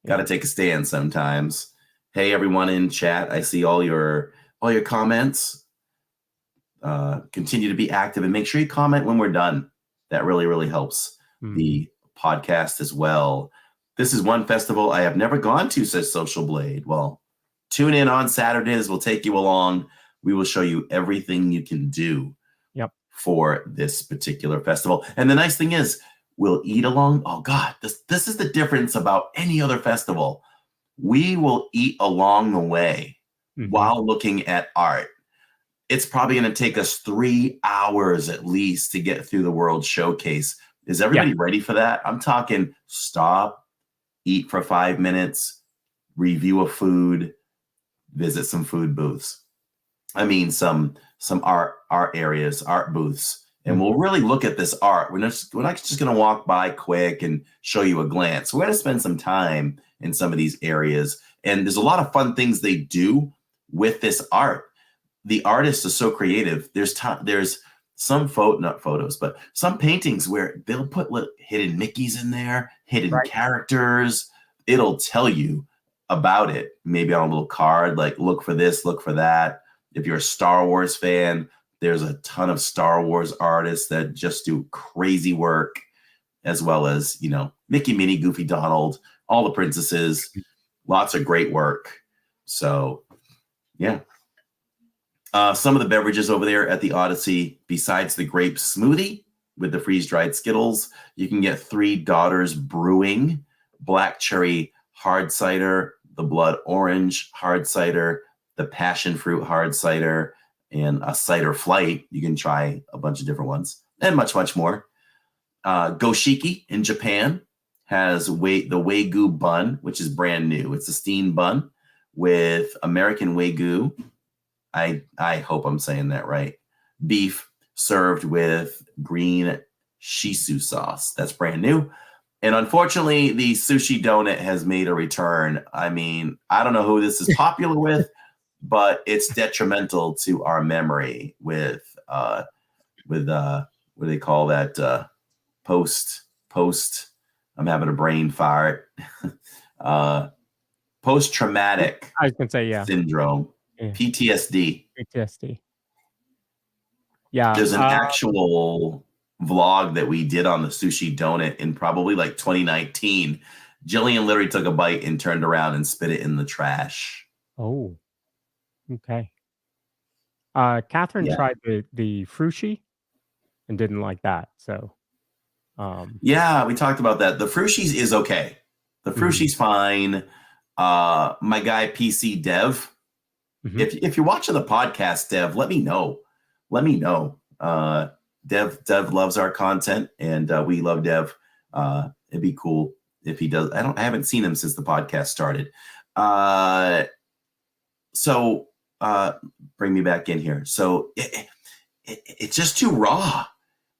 Got to take a stand sometimes. Hey, everyone in chat. I see all your comments. Continue to be active and make sure you comment when we're done. That really, really helps the podcast as well. This is one festival I have never gone to, says Social Blade. Well, tune in on Saturdays. We'll take you along. We will show you everything you can do for this particular festival. And the nice thing is, we'll eat along. Oh, God, this is the difference about any other festival. We will eat along the way while looking at art. It's probably going to take us 3 hours at least to get through the World Showcase. Is everybody ready for that? I'm talking stop, eat for 5 minutes, review a food, visit some food booths. I mean, some art areas, art booths. And we'll really look at this art. We're not just going to walk by quick and show you a glance. We're going to spend some time in some of these areas. And there's a lot of fun things they do with this art. The artist is so creative. There's some not photos, but some paintings where they'll put hidden Mickeys in there, hidden characters. It'll tell you about it, maybe on a little card, like look for this, look for that. If you're a Star Wars fan, there's a ton of Star Wars artists that just do crazy work, as well as, Mickey, Minnie, Goofy, Donald, all the princesses, lots of great work. So, yeah. Some of the beverages over there at the Odyssey, besides the grape smoothie with the freeze-dried Skittles, you can get Three Daughters Brewing, black cherry hard cider, the blood orange hard cider, the passion fruit hard cider, and a cider flight. You can try a bunch of different ones and much, much more. Goshiki in Japan has the Wagyu bun, which is brand new. It's a steamed bun with American Wagyu. I hope I'm saying that right. Beef served with green shiso sauce. That's brand new. And unfortunately, the sushi donut has made a return. I mean, I don't know who this is popular with, but it's detrimental to our memory with what do they call that? Post. I'm having a brain fart. Post-traumatic I was gonna say syndrome. Yeah. PTSD. Yeah. There's an actual vlog that we did on the sushi donut in probably like 2019. Jillian literally took a bite and turned around and spit it in the trash. Oh, okay. Catherine tried the frushi and didn't like that. So, yeah, we talked about that. The frushi's is okay. The frushi's fine. My guy PC Dev. If you're watching the podcast, Dev, let me know. Dev loves our content, and we love Dev. It'd be cool if he does. I haven't seen him since the podcast started. So bring me back in here. So it's just too raw.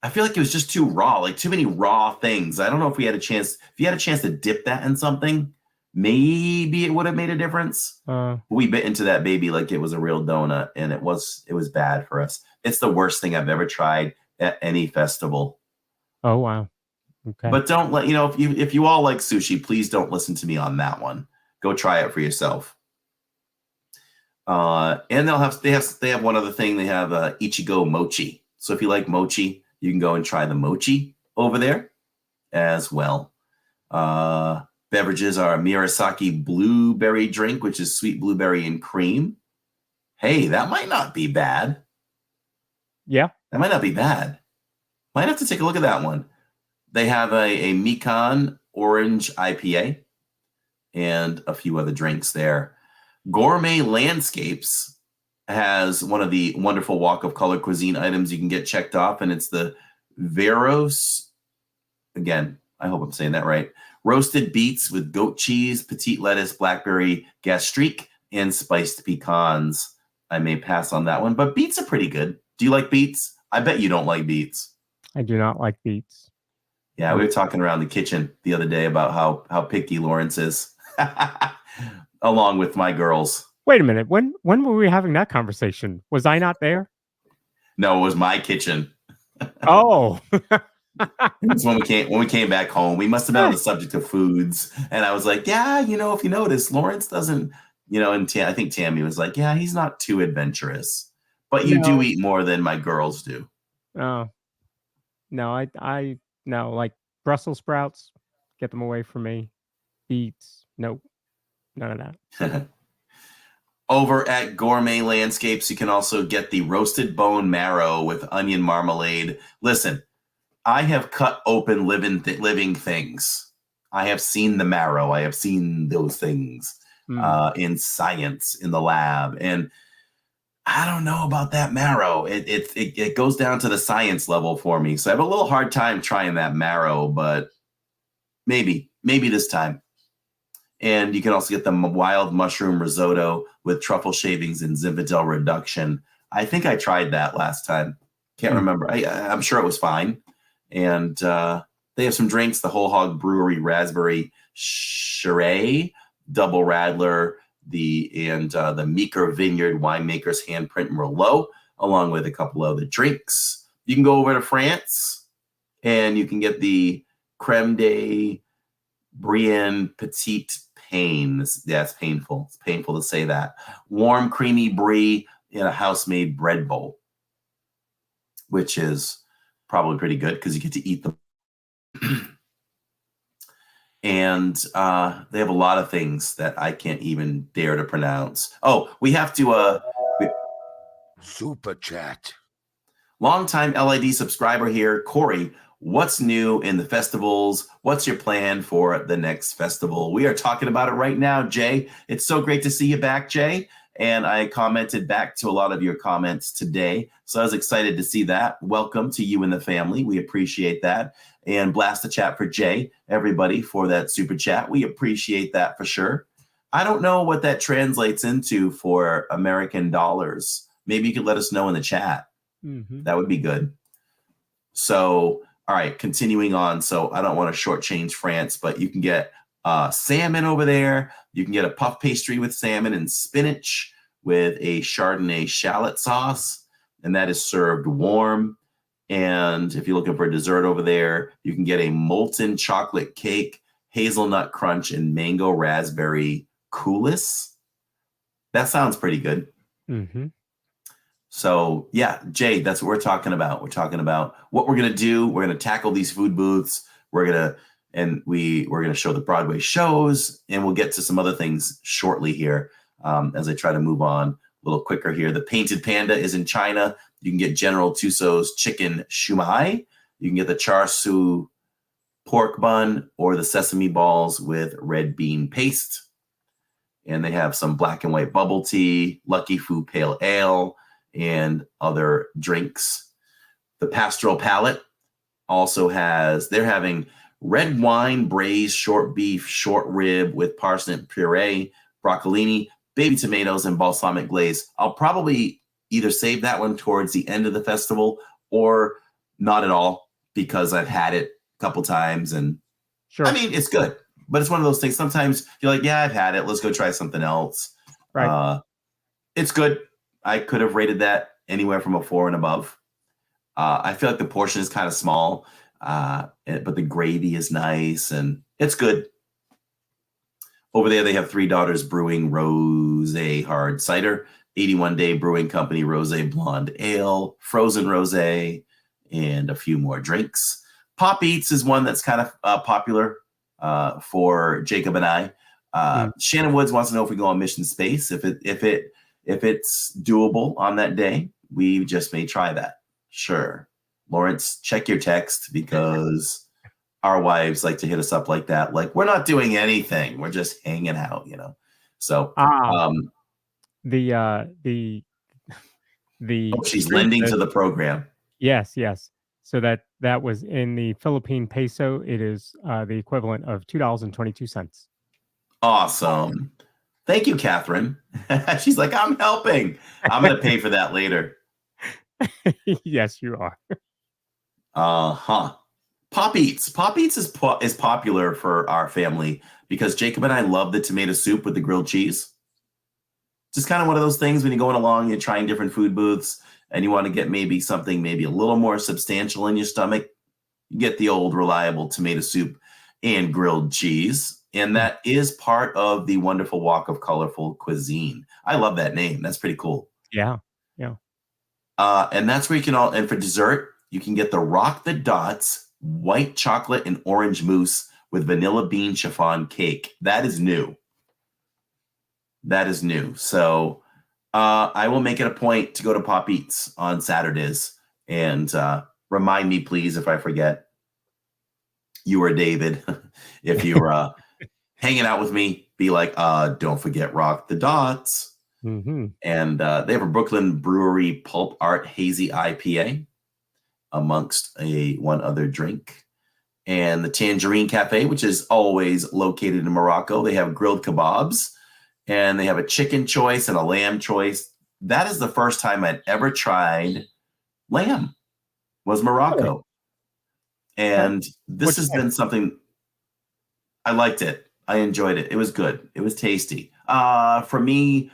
I feel like it was just too raw, like too many raw things. I don't know if we had a chance. If you had a chance to dip that in something, maybe it would have made a difference. We bit into that baby like it was a real donut, and it was bad for us. It's the worst thing I've ever tried. at any festival. Oh, wow. Okay. But don't let, if you all like sushi, please don't listen to me on that one. Go try it for yourself. And they have one other thing. They have Ichigo Mochi. So if you like mochi, you can go and try the mochi over there as well. Beverages are Murasaki blueberry drink, which is sweet blueberry and cream. Hey, that might not be bad. Yeah. That might not be bad. Might have to take a look at that one. They have a Mikan orange IPA and a few other drinks there. Gourmet Landscapes has one of the wonderful Walk of Color cuisine items you can get checked off, and it's the Veros. Again, I hope I'm saying that right. Roasted beets with goat cheese, petite lettuce, blackberry gastrique, and spiced pecans. I may pass on that one, but beets are pretty good. Do you like beets? I bet you don't like beets. I do not like beets. Yeah, we were talking around the kitchen the other day about how picky Lawrence is, along with my girls. Wait a minute. When were we having that conversation? Was I not there? No, it was my kitchen. Oh. It was when we came back home. We must have been on the subject of foods. And I was like, yeah, if you notice, Lawrence doesn't, and I think Tammy was like, yeah, he's not too adventurous. But you do eat more than my girls do. Oh. No, no, like Brussels sprouts, get them away from me. Beets, nope. None of that. Over at Gourmet Landscapes, you can also get the roasted bone marrow with onion marmalade. Listen, I have cut open living things. I have seen the marrow. I have seen those things in science in the lab. And I don't know about that marrow. It goes down to the science level for me. So I have a little hard time trying that marrow, but maybe this time. And you can also get the wild mushroom risotto with truffle shavings and Zinfandel reduction. I think I tried that last time. Can't remember. I'm sure it was fine. And they have some drinks, the Whole Hog Brewery Raspberry Shiraz, Double Radler, the Meeker Vineyard Winemakers Handprint Merlot, along with a couple other drinks. You can go over to France and you can get the Creme de Brienne Petite Pain. Yeah, it's painful. It's painful to say that. Warm, creamy brie in a house-made bread bowl, which is probably pretty good because you get to eat them. And they have a lot of things that I can't even dare to pronounce. Oh, we have to... Super chat. Longtime LID subscriber here, Corey. What's new in the festivals? What's your plan for the next festival? We are talking about it right now, Jay. It's so great to see you back, Jay. And I commented back to a lot of your comments today. So I was excited to see that. Welcome to you and the family. We appreciate that. And blast the chat for Jay, everybody, for that super chat. We appreciate that for sure. I don't know what that translates into for American dollars. Maybe you could let us know in the chat. Mm-hmm. That would be good. So, all right, continuing on. So I don't want to shortchange France, but you can get salmon over there. You can get a puff pastry with salmon and spinach with a Chardonnay shallot sauce, and that is served warm. And if you're looking for a dessert over there, you can get a molten chocolate cake, hazelnut crunch, and mango raspberry coulis. That sounds pretty good. Mm-hmm. So yeah, Jay, that's what we're talking about. We're talking about what we're going to do. We're going to tackle these food booths. We're going to show the Broadway shows, and we'll get to some other things shortly here as I try to move on a little quicker here. The Painted Panda is in China. You can get General Tussauds chicken shumai. You can get the char siu pork bun or the sesame balls with red bean paste. And they have some black and white bubble tea, Lucky Fu pale ale, and other drinks. The Pastoral Palate also they're having red wine braised short beef, short rib with parsnip puree, broccolini, baby tomatoes, and balsamic glaze. I'll probably either save that one towards the end of the festival or not at all because I've had it a couple times. And sure, I mean, it's good, but it's one of those things. Sometimes you're like, yeah, I've had it. Let's go try something else. Right. It's good. I could have rated that anywhere from a 4 and above. I feel like the portion is kind of small, but the gravy is nice and it's good. Over there, they have Three Daughters Brewing Rosé Hard Cider, 81 Day Brewing Company Rosé Blonde Ale, Frozen Rosé, and a few more drinks. Pop Eats is one that's kind of popular for Jacob and I. Shannon Woods wants to know if we go on Mission Space. If it's doable on that day, we just may try that. Sure. Lawrence, check your text because our wives like to hit us up like that. Like, we're not doing anything. We're just hanging out, you know? So, she's lending to the program. Yes. So that was in the Philippine peso. It is the equivalent of $2.22. Awesome. Thank you, Catherine. She's like, I'm helping. I'm going to pay for that later. Yes, you are. Pop Eats. Pop Eats is popular for our family because Jacob and I love the tomato soup with the grilled cheese. Just kind of one of those things when you're going along, you're trying different food booths, and you want to get maybe something maybe a little more substantial in your stomach. You get the old reliable tomato soup and grilled cheese. And that is part of the wonderful Walk of Colorful Cuisine. I love that name. That's pretty cool. Yeah. And that's where you can and for dessert, you can get the Rock the Dots white chocolate and orange mousse with vanilla bean chiffon cake. That is new. So I will make it a point to go to Pop Eats on Saturdays and remind me, please, if I forget. You or David, if you're hanging out with me, be like, don't forget Rock the Dots. Mm-hmm. And they have a Brooklyn Brewery Pulp Art Hazy IPA amongst one other drink. And the Tangerine Cafe, which is always located in Morocco. They have grilled kebabs and they have a chicken choice and a lamb choice. That is the first time I'd ever tried lamb, was Morocco. And this has been something, I liked it. I enjoyed it. It was good. It was tasty. For me,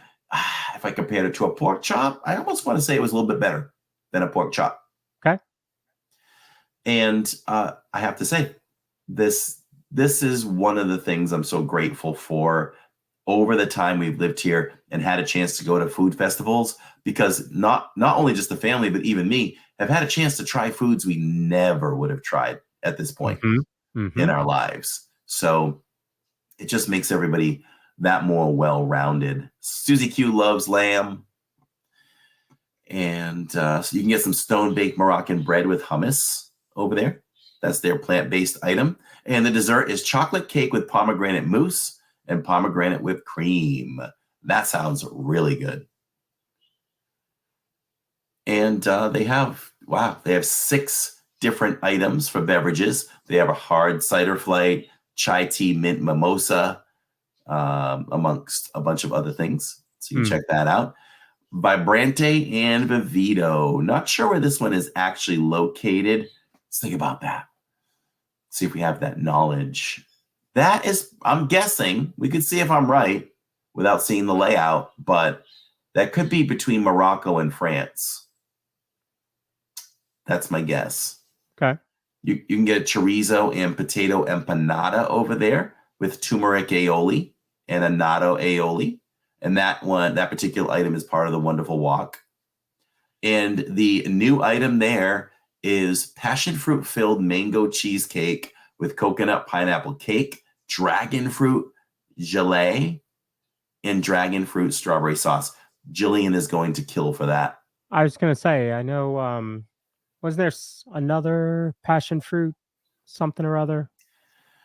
if I compared it to a pork chop, I almost want to say it was a little bit better than a pork chop. Okay. And I have to say, this is one of the things I'm so grateful for over the time we've lived here and had a chance to go to food festivals, because not only just the family, but even me have had a chance to try foods we never would have tried at this point in our lives. So it just makes everybody that more well-rounded. Susie Q loves lamb. And so you can get some stone-baked Moroccan bread with hummus over there. That's their plant-based item. And the dessert is chocolate cake with pomegranate mousse and pomegranate whipped cream. That sounds really good. And they have 6 different items for beverages. They have a hard cider flight, chai tea mint mimosa, amongst a bunch of other things. So you can check that out. Vibrante and Vivito. Not sure where this one is actually located. Let's think about that. See if we have that knowledge. That is, I'm guessing, we could see if I'm right without seeing the layout, but that could be between Morocco and France. That's my guess. Okay. You can get a chorizo and potato empanada over there with turmeric aioli and a natto aioli. And that particular item is part of the Wonderful Walk. And the new item there is passion fruit filled mango cheesecake with coconut pineapple cake, dragon fruit gelée, and dragon fruit strawberry sauce. Jillian is going to kill for that. I was going to say, I know, was there another passion fruit something or other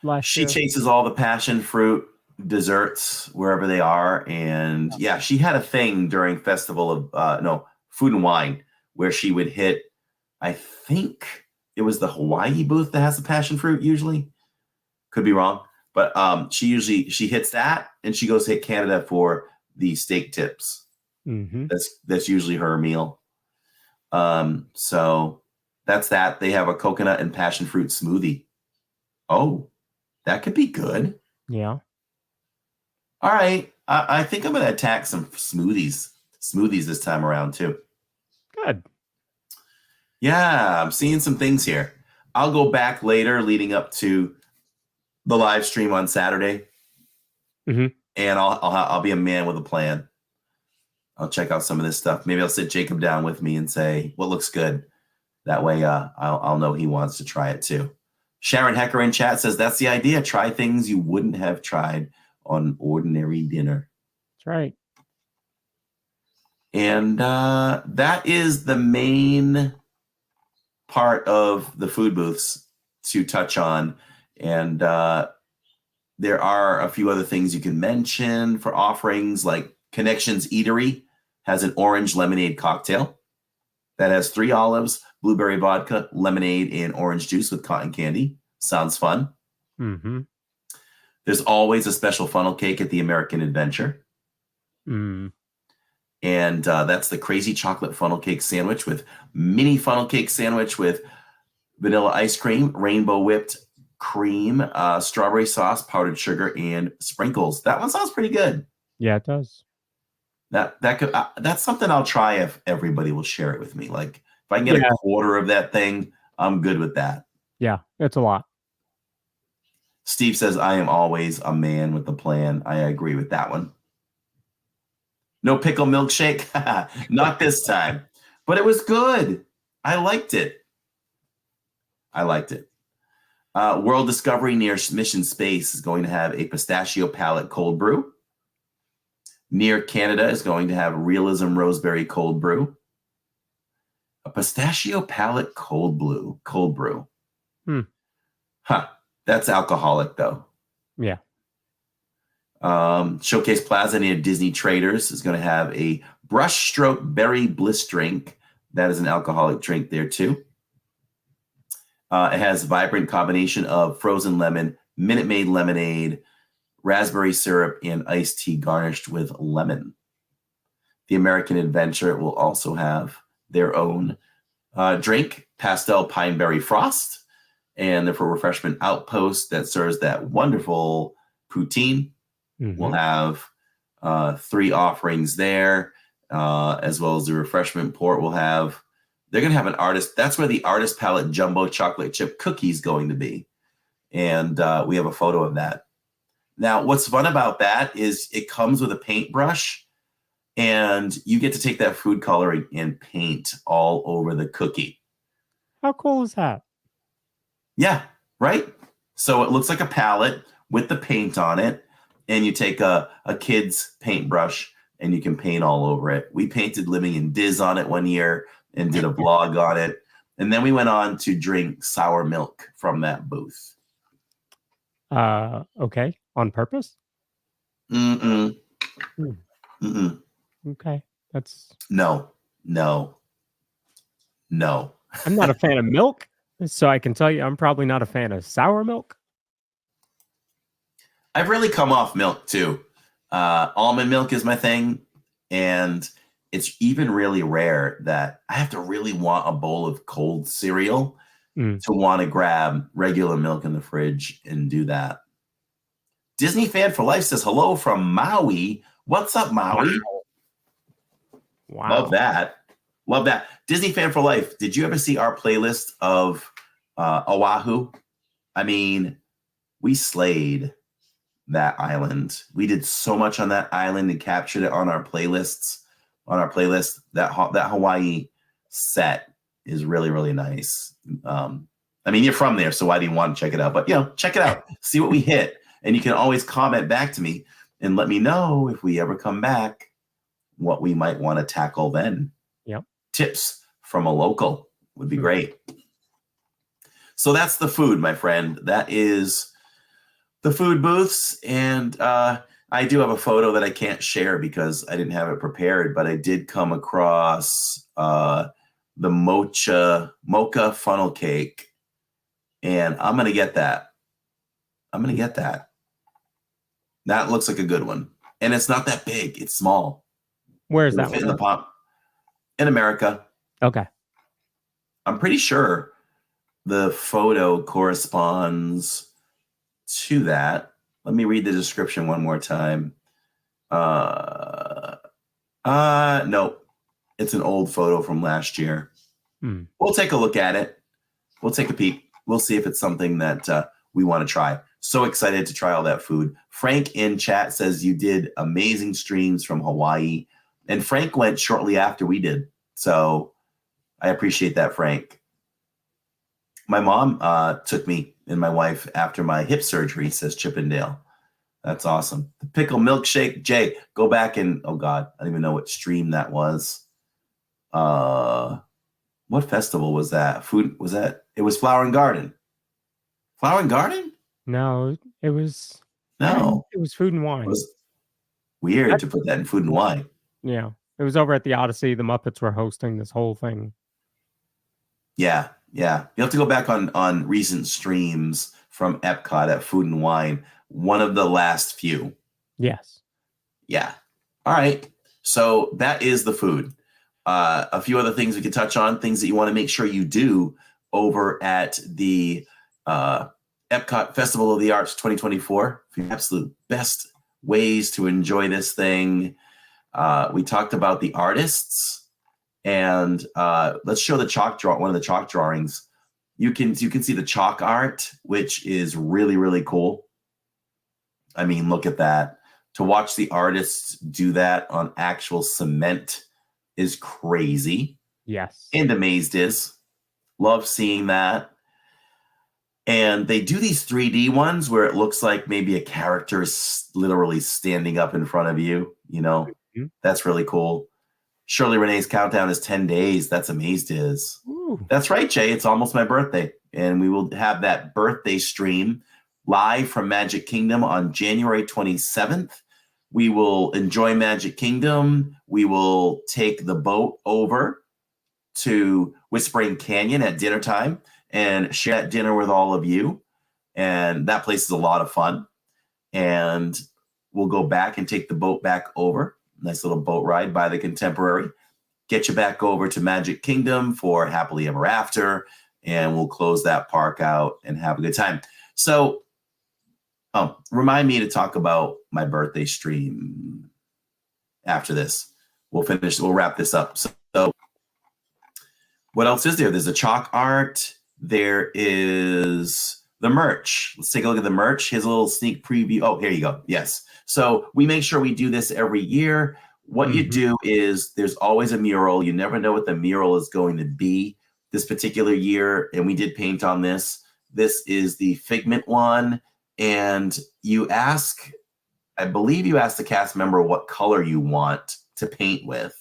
last year? She chases all the passion fruit desserts wherever they are. And yeah, she had a thing during Festival of, Food and Wine, where she would hit, I think it was the Hawaii booth that has the passion fruit usually. Could be wrong. But she hits that and she goes hit Canada for the steak tips. Mm-hmm. That's usually her meal. So that's that. They have a coconut and passion fruit smoothie. Oh, that could be good. Yeah. All right. I think I'm going to attack some smoothies this time around too. Good. Yeah, I'm seeing some things here. I'll go back later leading up to the live stream on Saturday. Mhm. And I'll be a man with a plan. I'll check out some of this stuff. Maybe I'll sit Jacob down with me and say, what looks good? That way I'll know he wants to try it too. Sharon Hecker in chat says, that's the idea. Try things you wouldn't have tried on ordinary dinner. That's right. And that is the main part of the food booths to touch on. And there are a few other things you can mention for offerings, like Connections Eatery has an orange lemonade cocktail that has 3 olives, blueberry vodka, lemonade, and orange juice with cotton candy. Sounds fun. Mm-hmm. There's always a special funnel cake at the American Adventure. Mm. And that's the crazy chocolate funnel cake sandwich with mini funnel cake sandwich with vanilla ice cream, rainbow whipped cream, strawberry sauce, powdered sugar, and sprinkles. That one sounds pretty good. Yeah, it does. That's something I'll try if everybody will share it with me. Like if I can get a quarter of that thing, I'm good with that. Yeah, it's a lot. Steve says, I am always a man with a plan. I agree with that one. No pickle milkshake? Not this time. But it was good. I liked it. World Discovery near Mission Space is going to have a pistachio palette cold brew. Near Canada is going to have Realism Roseberry cold brew. A pistachio palette cold brew. That's alcoholic though. Yeah. Showcase Plaza near Disney Traders is going to have a brushstroke berry bliss drink. That is an alcoholic drink there too. It has a vibrant combination of frozen lemon, Minute Maid lemonade, raspberry syrup, and iced tea garnished with lemon. The American Adventure will also have their own drink, Pastel Pineberry Frost, and the For Refreshment Outpost that serves that wonderful poutine. Mm-hmm. We'll have 3 offerings there, as well as the refreshment port. They're going to have an artist. That's where the Artist Palette Jumbo Chocolate Chip Cookie is going to be. And we have a photo of that. Now, what's fun about that is it comes with a paintbrush, and you get to take that food coloring and paint all over the cookie. How cool is that? Yeah, right? So it looks like a palette with the paint on it, and you take a kid's paintbrush, and you can paint all over it. We painted Living in DIZ on it one year and did a vlog on it. And then we went on to drink sour milk from that booth. Okay. On purpose? Mm-mm. Okay. That's... No. I'm not a fan of milk, so I can tell you I'm probably not a fan of sour milk. I've really come off milk too. Almond milk is my thing, and it's even really rare that I have to really want a bowl of cold cereal to want to grab regular milk in the fridge and do that. Disney Fan for Life says hello from Maui. What's up, Maui? Wow. Love that. Disney Fan for Life. Did you ever see our playlist of Oahu? I mean, we slayed that island. We did so much on that island and captured it on our playlists. That Hawaii set is really, really nice. I mean, you're from there, so why do you want to check it out? But, check it out. See what we hit. And you can always comment back to me and let me know if we ever come back, what we might want to tackle then. Yep. Tips from a local would be great. So that's the food, my friend. That is the food booths. And I do have a photo that I can't share because I didn't have it prepared, but I did come across the mocha funnel cake. And I'm going to get that. That looks like a good one. And it's not that big. It's small. Where's that one? In the pop. In America. Okay. I'm pretty sure the photo corresponds to that. Let me read the description one more time. Nope. It's an old photo from last year. We'll take a look at it. We'll take a peek. We'll see if it's something that we want to try. So excited to try all that food. Frank in chat says you did amazing streams from Hawaii. And Frank went shortly after we did. So I appreciate that, Frank. My mom took me and my wife after my hip surgery, says Chippendale. That's awesome. The pickle milkshake. Jay, go back and, oh God, I don't even know what stream that was. What festival was that? Food, was that? It was Flower and Garden. Flower and Garden? No, it was. No. It was Food and Wine. It was weird to put that in Food and Wine. Yeah. It was over at the Odyssey. The Muppets were hosting this whole thing. Yeah. Yeah. You have to go back on recent streams from EPCOT at Food and Wine. One of the last few. Yes. Yeah. All right. So that is the food. A few other things we could touch on, things that you want to make sure you do over at the EPCOT Festival of the Arts 2024. For the absolute best ways to enjoy this thing. We talked about the artists, and let's show the chalk draw. One of the chalk drawings. You can see the chalk art, which is really, really cool. I mean, look at that. To watch the artists do that on actual cement is crazy. Yes. And Amazed is. Love seeing that. And they do these 3D ones where it looks like maybe a character is literally standing up in front of you. You know, that's really cool. Shirley Renee's countdown is 10 days. That's Amazed is. Ooh. That's right, Jay. It's almost my birthday. And we will have that birthday stream live from Magic Kingdom on January 27th. We will enjoy Magic Kingdom. We will take the boat over to Whispering Canyon at dinner time and share that dinner with all of you. And that place is a lot of fun. And we'll go back and take the boat back over. Nice little boat ride by the Contemporary. Get you back over to Magic Kingdom for Happily Ever After. And we'll close that park out and have a good time. So, remind me to talk about my birthday stream after this. We'll wrap this up. So what else is there? There's a chalk art. There is the merch. Let's take a look at the merch. Here's a little sneak preview. Oh, here you go. Yes. So we make sure we do this every year. What you do is there's always a mural. You never know what the mural is going to be this particular year. And we did paint on this. This is the Figment one. And you ask, I believe you ask the cast member what color you want to paint with.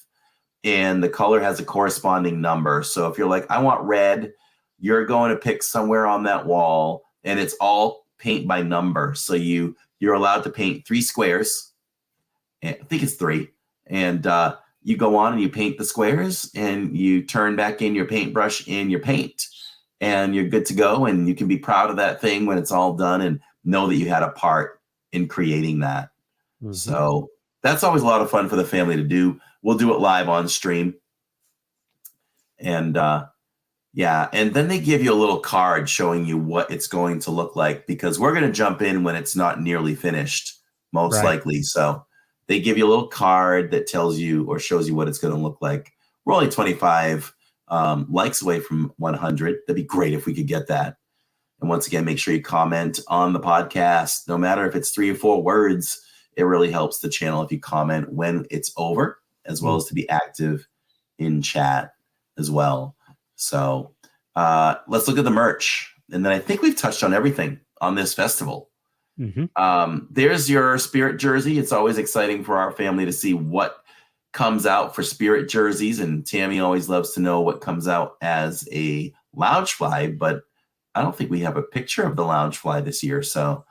And the color has a corresponding number. So if you're like, I want red, you're going to pick somewhere on that wall, and it's all paint by number. So you're allowed to paint 3 squares. I think it's 3. And you go on and you paint the squares, and you turn back in your paintbrush in your paint, and you're good to go. And you can be proud of that thing when it's all done and know that you had a part in creating that. So that's always a lot of fun for the family to do. We'll do it live on stream. And yeah, and then they give you a little card showing you what it's going to look like, because we're going to jump in when it's not nearly finished, most likely. So they give you a little card that tells you or shows you what it's going to look like. We're only 25 likes away from 100. That'd be great if we could get that. And once again, make sure you comment on the podcast. No matter if it's 3 or 4 words, it really helps the channel if you comment when it's over, as well as to be active in chat as well. So let's look at the merch. And then I think we've touched on everything on this festival. There's your Spirit jersey. It's always exciting for our family to see what comes out for Spirit jerseys. And Tammy always loves to know what comes out as a Loungefly, but I don't think we have a picture of the Loungefly this year. So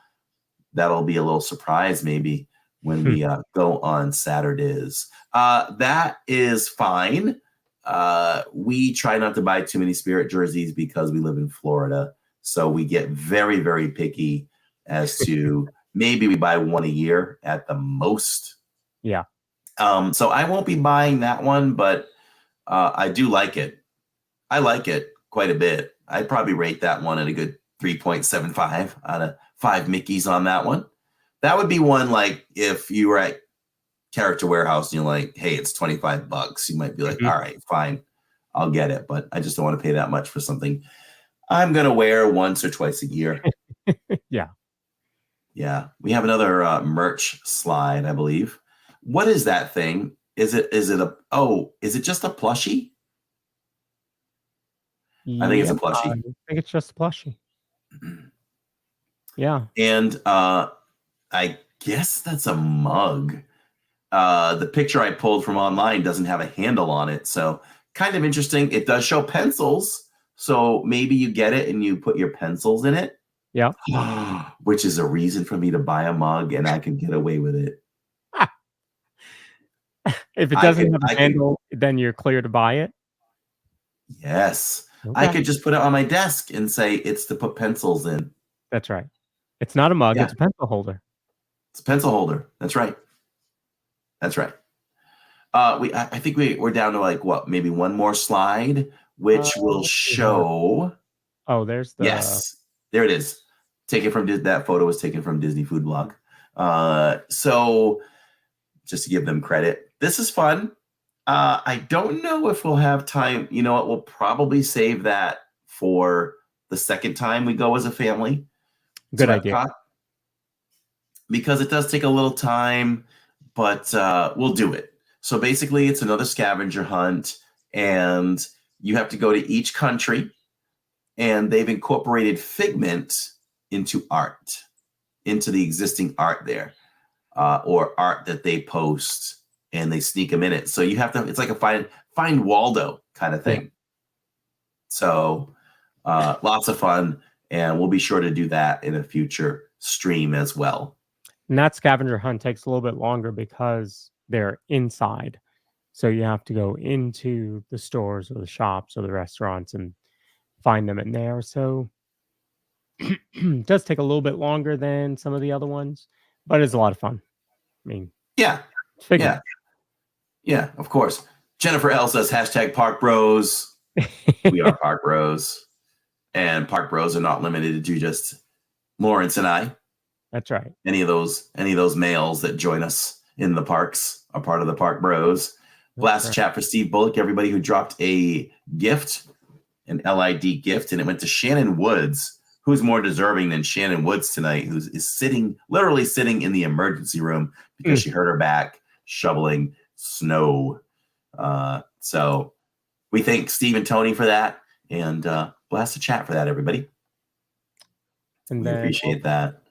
that'll be a little surprise maybe when we go on Saturdays. That is fine. We try not to buy too many Spirit jerseys because we live in Florida. So we get very, very picky as to maybe we buy one a year at the most. Yeah. So I won't be buying that one, but I do like it. I like it quite a bit. I'd probably rate that one at a good 3.75 out of 5 Mickeys on that one. That would be one, like if you were at Character Warehouse and you're like, hey, it's $25. You might be like, all right, fine. I'll get it. But I just don't want to pay that much for something I'm going to wear once or twice a year. Yeah. Yeah. We have another merch slide, I believe. What is that thing? Is it just a plushie? I think it's a plushie. I think it's just a plushie. Yeah. And I guess that's a mug. The picture I pulled from online doesn't have a handle on it. So kind of interesting. It does show pencils. So maybe you get it and you put your pencils in it. Yeah. Which is a reason for me to buy a mug and I can get away with it. If it doesn't have a handle, then you're clear to buy it? Yes. Okay. I could just put it on my desk and say it's to put pencils in. That's right. It's not a mug. Yeah. It's a pencil holder. It's a pencil holder. That's right. That's right. I think we're down to like what, maybe one more slide, which will show. Oh, there's the. Yes, there it is. That photo was taken from Disney Food Blog. So just to give them credit, this is fun. I don't know if we'll have time. You know what? We'll probably save that for the second time we go as a family. Good idea. Because it does take a little time, but we'll do it. So basically, it's another scavenger hunt, and you have to go to each country, and they've incorporated Figment into art, into the existing art there, or art that they post, and they sneak them in it. So you have to, it's like a find Waldo kind of thing. Yeah. So lots of fun, and we'll be sure to do that in a future stream as well. And that scavenger hunt takes a little bit longer because they're inside. So you have to go into the stores or the shops or the restaurants and find them in there. So it does take a little bit longer than some of the other ones, but it's a lot of fun. I mean, yeah, of course. Jennifer L says #Park Bros. We are Park Bros. And Park Bros are not limited to just Lawrence and I. That's right. Any of those males that join us in the parks are part of the Park Bros. Last chat for Steve Bullock, everybody who dropped a gift, an LID gift, and it went to Shannon Woods, who's more deserving than Shannon Woods tonight, who is literally sitting in the emergency room because she hurt her back shoveling snow. So we thank Steve and Tony for that, and blast the chat for that, everybody. And we appreciate that.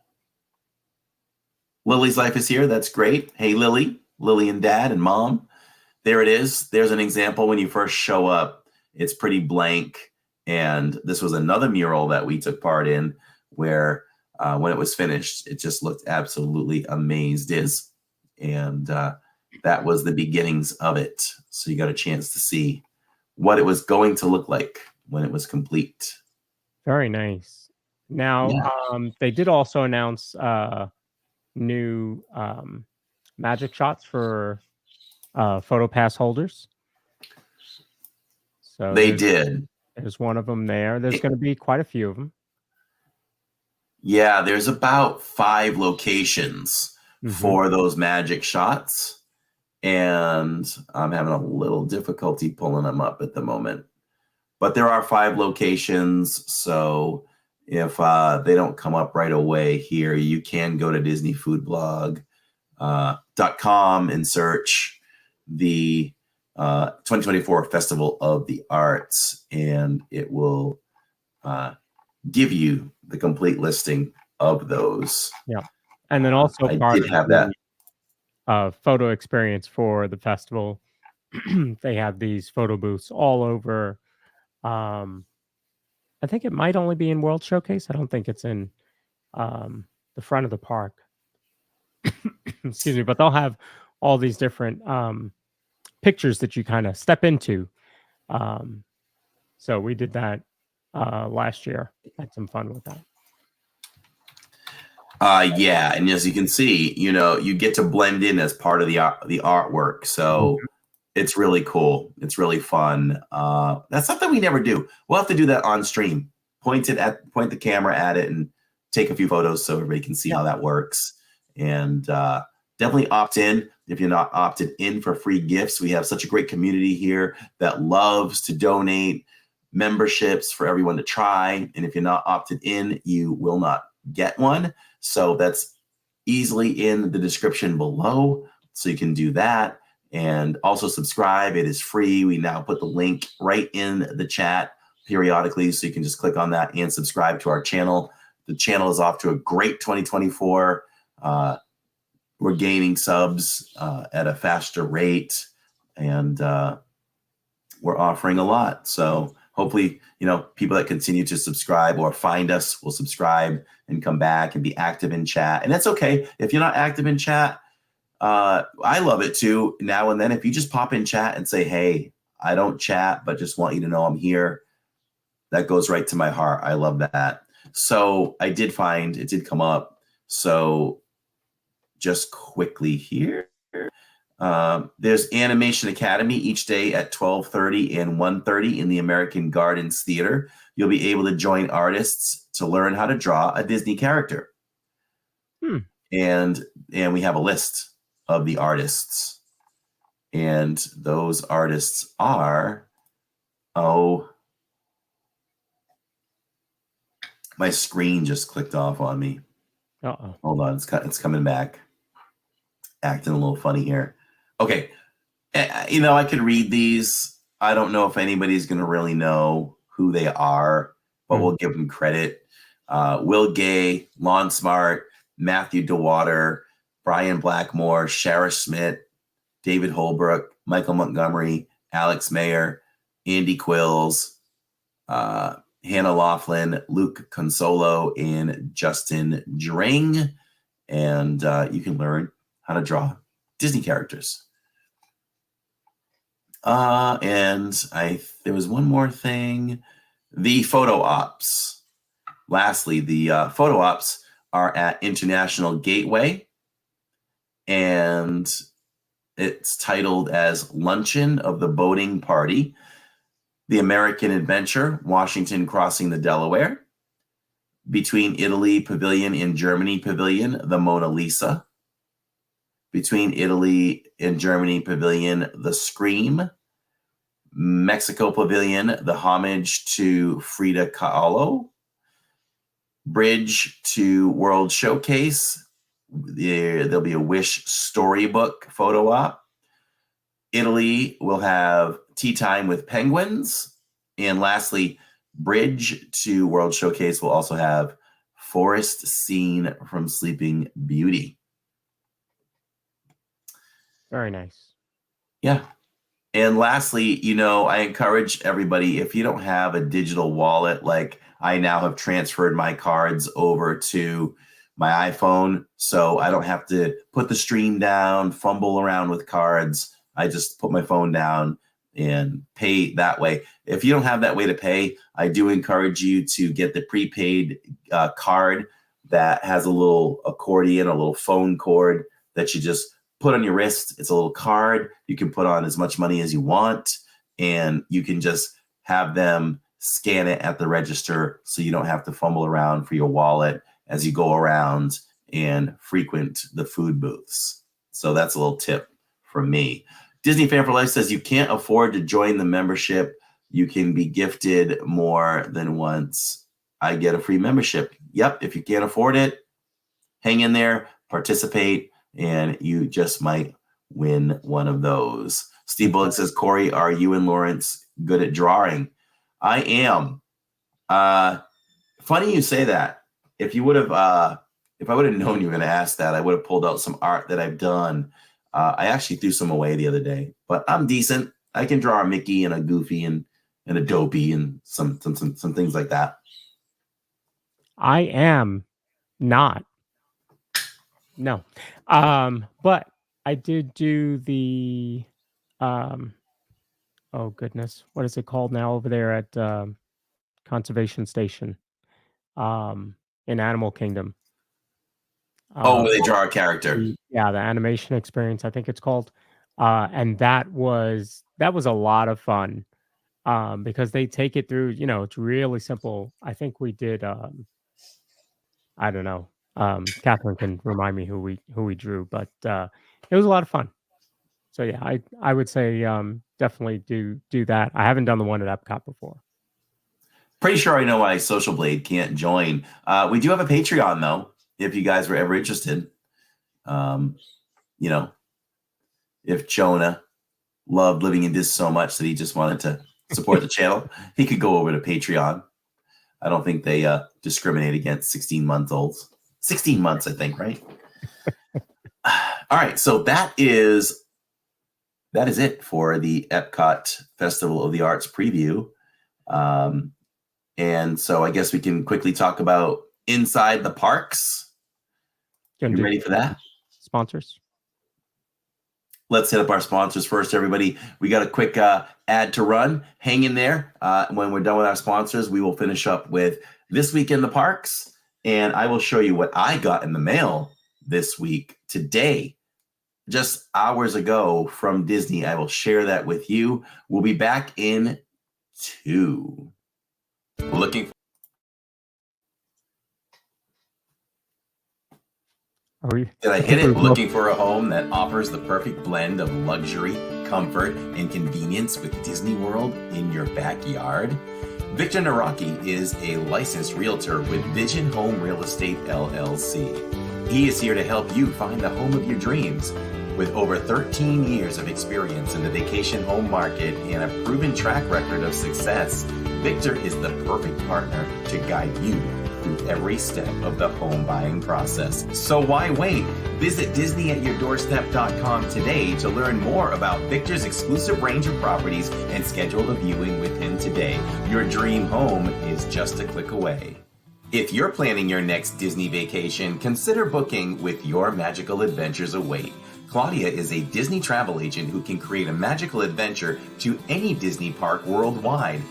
Lily's Life is here. That's great. Hey, Lily and Dad and Mom. There it is. There's an example when you first show up. It's pretty blank. And this was another mural that we took part in where when it was finished, it just looked absolutely amazed. And that was the beginnings of it. So you got a chance to see what it was going to look like when it was complete. Very nice. Now, they did also announce new magic shots for photo pass holders. So they did. There's one of them there. There's going to be quite a few of them. Yeah, there's about 5 locations for those magic shots. And I'm having a little difficulty pulling them up at the moment. But there are 5 locations. So if they don't come up right away here, you can go to DisneyFoodBlog.com and search the 2024 Festival of the Arts, and it will give you the complete listing of those. Yeah, and then also I did have that photo experience for the festival. They have these photo booths all over. I think it might only be in World Showcase. I don't think it's in the front of the park. Excuse me, but they'll have all these different pictures that you kind of step into. So we did that last year. Had some fun with that. Yeah, and as you can see, you get to blend in as part of the artwork. So it's really cool. It's really fun. That's something we never do. We'll have to do that on stream. Point the camera at it and take a few photos so everybody can see how that works. And definitely opt in. if you're not opted in for free gifts. We have such a great community here that loves to donate memberships for everyone to try. And if you're not opted in, you will not get one. So that's easily in the description below. So you can do that. And also subscribe. It is free. We now put the link right in the chat periodically. So you can just click on that and subscribe to our channel. The channel is off to a great 2024. We're gaining subs at a faster rate, and we're offering a lot. So hopefully, people that continue to subscribe or find us will subscribe and come back and be active in chat. And that's okay. If you're not active in chat, I love it too. Now and then, if you just pop in chat and say, hey, I don't chat, but just want you to know I'm here, that goes right to my heart. I love that. So I did find it did come up. So just quickly here, there's Animation Academy each day at 12:30 and 1:30 in the American Gardens Theater. You'll be able to join artists to learn how to draw a Disney character. And we have a list of the artists. And those artists are, my screen just clicked off on me. Hold on, it's coming back. Acting a little funny here. Okay, I could read these. I don't know if anybody's going to really know who they are, but we'll give them credit. Will Gay, Lon Smart, Matthew DeWater, Brian Blackmore, Shara Schmidt, David Holbrook, Michael Montgomery, Alex Mayer, Andy Quills, Hannah Laughlin, Luke Consolo, and Justin Dring. And you can learn how to draw Disney characters. And there was one more thing. The photo ops. Lastly, the photo ops are at International Gateway. And it's titled as Luncheon of the Boating Party, The American Adventure, Washington Crossing the Delaware, Between Italy Pavilion and Germany Pavilion, the Mona Lisa, Between Italy and Germany Pavilion, the Scream, Mexico Pavilion, the Homage to Frida Kahlo, Bridge to World Showcase, there'll be a Wish storybook photo op. Italy will have Tea Time with Penguins. And lastly, Bridge to World Showcase will also have Forest Scene from Sleeping Beauty. Very nice. Yeah. And lastly, I encourage everybody, if you don't have a digital wallet, like I now have transferred my cards over to my iPhone, so I don't have to put the stream down, fumble around with cards. I just put my phone down and pay that way. If you don't have that way to pay, I do encourage you to get the prepaid card that has a little accordion, a little phone cord that you just put on your wrist. It's a little card. You can put on as much money as you want, and you can just have them scan it at the register so you don't have to fumble around for your wallet as you go around and frequent the food booths. So that's a little tip from me. Disney Fan for Life says you can't afford to join the membership. You can be gifted more than once. I get a free membership. Yep, if you can't afford it, hang in there, participate, and you just might win one of those. Steve Bullock says, Corey, are you and Lawrence good at drawing? I am. Funny you say that. If I would have known you were going to ask that, I would have pulled out some art that I've done. I actually threw some away the other day, but I'm decent. I can draw a Mickey and a Goofy and a Dopey and some things like that. I am not. No. But I did do the oh goodness, what is it called now over there at Conservation Station? In Animal Kingdom. Where they draw a character. The animation experience, I think it's called. And that was a lot of fun. Because they take it through, it's really simple. I think we did I don't know. Catherine can remind me who we drew, but it was a lot of fun. So yeah, I would say definitely do that. I haven't done the one at Epcot before. Pretty sure I know why Social Blade can't join. We do have a Patreon though, if you guys were ever interested. You know, if Jonah loved living in this so much that he just wanted to support the channel, he could go over to Patreon. I don't think they discriminate against 16-month-olds. 16 months, I think, right? All right, so that is it for the Epcot Festival of the Arts preview. And so I guess we can quickly talk about inside the parks. You ready for that? Sponsors. Let's hit up our sponsors first, everybody. We got a quick ad to run. Hang in there. When we're done with our sponsors, we will finish up with This Week in the Parks. And I will show you what I got in the mail this week, today, just hours ago from Disney. I will share that with you. We'll be back in 2. Looking. Did I hit it? Looking for a home that offers the perfect blend of luxury, comfort, and convenience with Disney World in your backyard? Victor Naraki is a licensed realtor with Vision Home Real Estate LLC. He is here to help you find the home of your dreams. With over 13 years of experience in the vacation home market and a proven track record of success, Victor is the perfect partner to guide you through every step of the home buying process. So why wait? Visit DisneyAtYourDoorstep.com today to learn more about Victor's exclusive range of properties and schedule a viewing with him today. Your dream home is just a click away. If you're planning your next Disney vacation, consider booking with Your Magical Adventures Await. Claudia is a Disney travel agent who can create a magical adventure to any Disney park worldwide,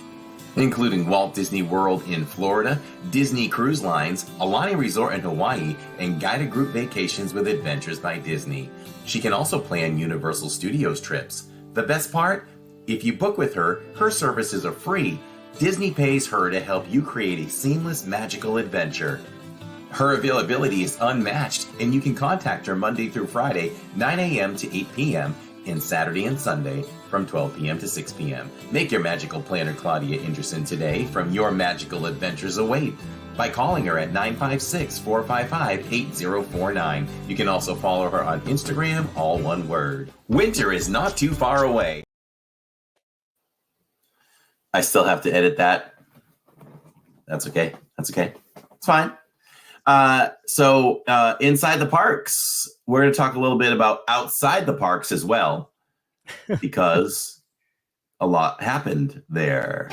including Walt Disney World in Florida, Disney Cruise Lines, Alani Resort in Hawaii, and guided group vacations with Adventures by Disney. She can also plan Universal Studios trips. The best part? If you book with her, her services are free. Disney pays her to help you create a seamless, magical adventure. Her availability is unmatched, and you can contact her Monday through Friday, 9 a.m. to 8 p.m., and Saturday and Sunday from 12 p.m. to 6 p.m. Make your magical planner Claudia Anderson today from Your Magical Adventures Await by calling her at 956-455-8049. You can also follow her on Instagram, all one word. Winter is not too far away. I still have to edit that. That's okay. That's okay. It's fine. So inside the parks, we're going to talk a little bit about outside the parks as well, because a lot happened there.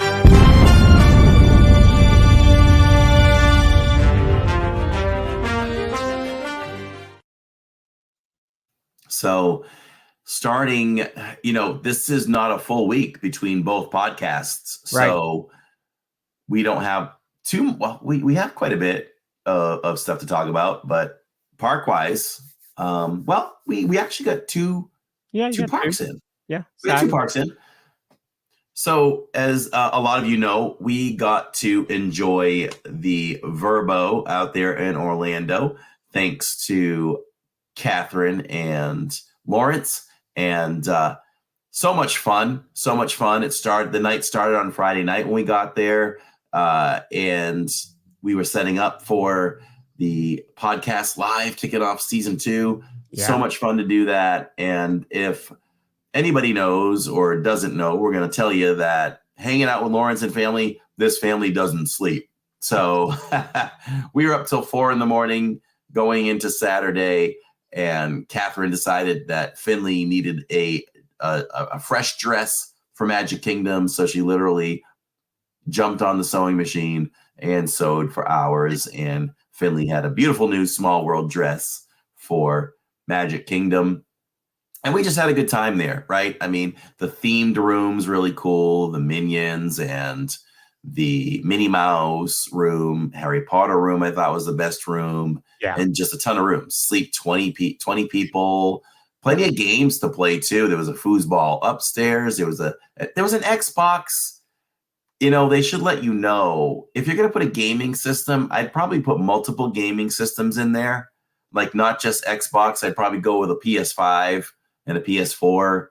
So starting, this is not a full week between both podcasts. Right. So we don't have we have quite a bit of stuff to talk about, but park-wise, we actually got two parks in. Yeah, we got 2 parks in. So as a lot of you know, we got to enjoy the Verbo out there in Orlando, thanks to Catherine and Lawrence, and so much fun. The night started on Friday night when we got there, and we were setting up for the podcast live, kicking off season 2. Yeah. So much fun to do that. And if anybody knows or doesn't know, we're going to tell you that hanging out with Lawrence and family, this family doesn't sleep. So we were up till 4 a.m. going into Saturday, and Catherine decided that Finley needed a fresh dress for Magic Kingdom. So she literally jumped on the sewing machine and sewed for hours, and Finley had a beautiful new Small World dress for Magic Kingdom. And we just had a good time there, right? I mean, the themed rooms really cool, the Minions and the Minnie Mouse room, Harry Potter room I thought was the best room. Yeah. And just a ton of rooms. Sleep 20 people, plenty of games to play too. There was a foosball upstairs. There was an Xbox. They should let you know, if you're going to put a gaming system, I'd probably put multiple gaming systems in there, like not just Xbox. I'd probably go with a PS5 and a PS4.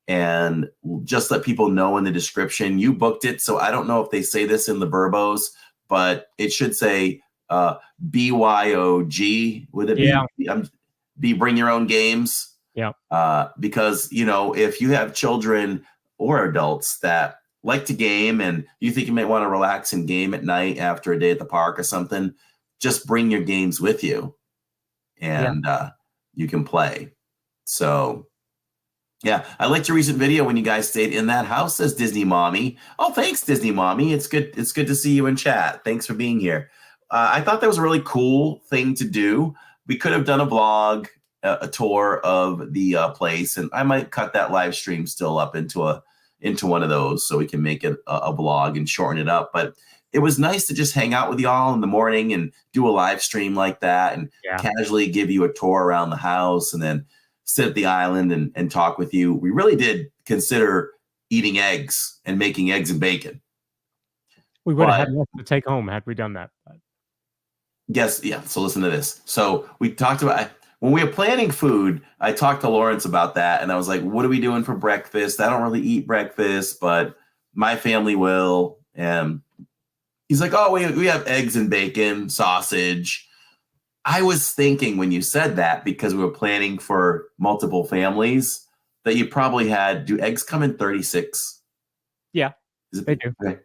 And just let people know in the description, you booked it. So I don't know if they say this in the Burbos, but it should say BYOG. Would it be bring your own games? Yeah. Because, if you have children or adults that like to game and you think you might want to relax and game at night after a day at the park or something, just bring your games with you and you can play. So, yeah, I liked your recent video when you guys stayed in that house, says Disney Mommy. Oh, thanks, Disney Mommy. It's good to see you in chat. Thanks for being here. I thought that was a really cool thing to do. We could have done a vlog, a tour of the place, and I might cut that live stream still up into one of those so we can make it a vlog and shorten it up. But it was nice to just hang out with y'all in the morning and do a live stream like that and casually give you a tour around the house and then sit at the island and talk with you. We really did consider eating eggs and making eggs and bacon. We would have had enough to take home had we done that. Yes, yeah. So listen to this. So we talked about, when we were planning food, I talked to Lawrence about that, and I was like, what are we doing for breakfast? I don't really eat breakfast, but my family will. And he's like, oh, we have eggs and bacon, sausage. I was thinking when you said that, because we were planning for multiple families, that you probably do eggs come in 36? Yeah, they do. Okay.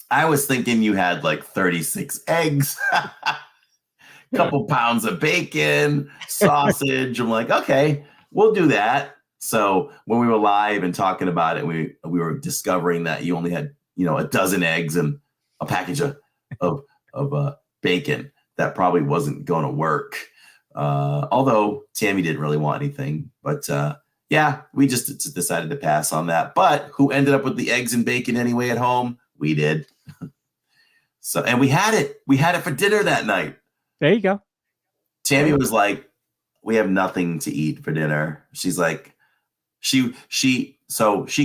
I was thinking you had like 36 eggs, couple pounds of bacon, sausage. I'm like, okay, we'll do that. So when we were live and talking about it, we were discovering that you only had, a dozen eggs and a package of bacon. That probably wasn't going to work. Although Tammy didn't really want anything, but we just decided to pass on that. But who ended up with the eggs and bacon anyway at home? We did. So, and we had it for dinner that night. There you go. Tammy was like, we have nothing to eat for dinner. She's like, she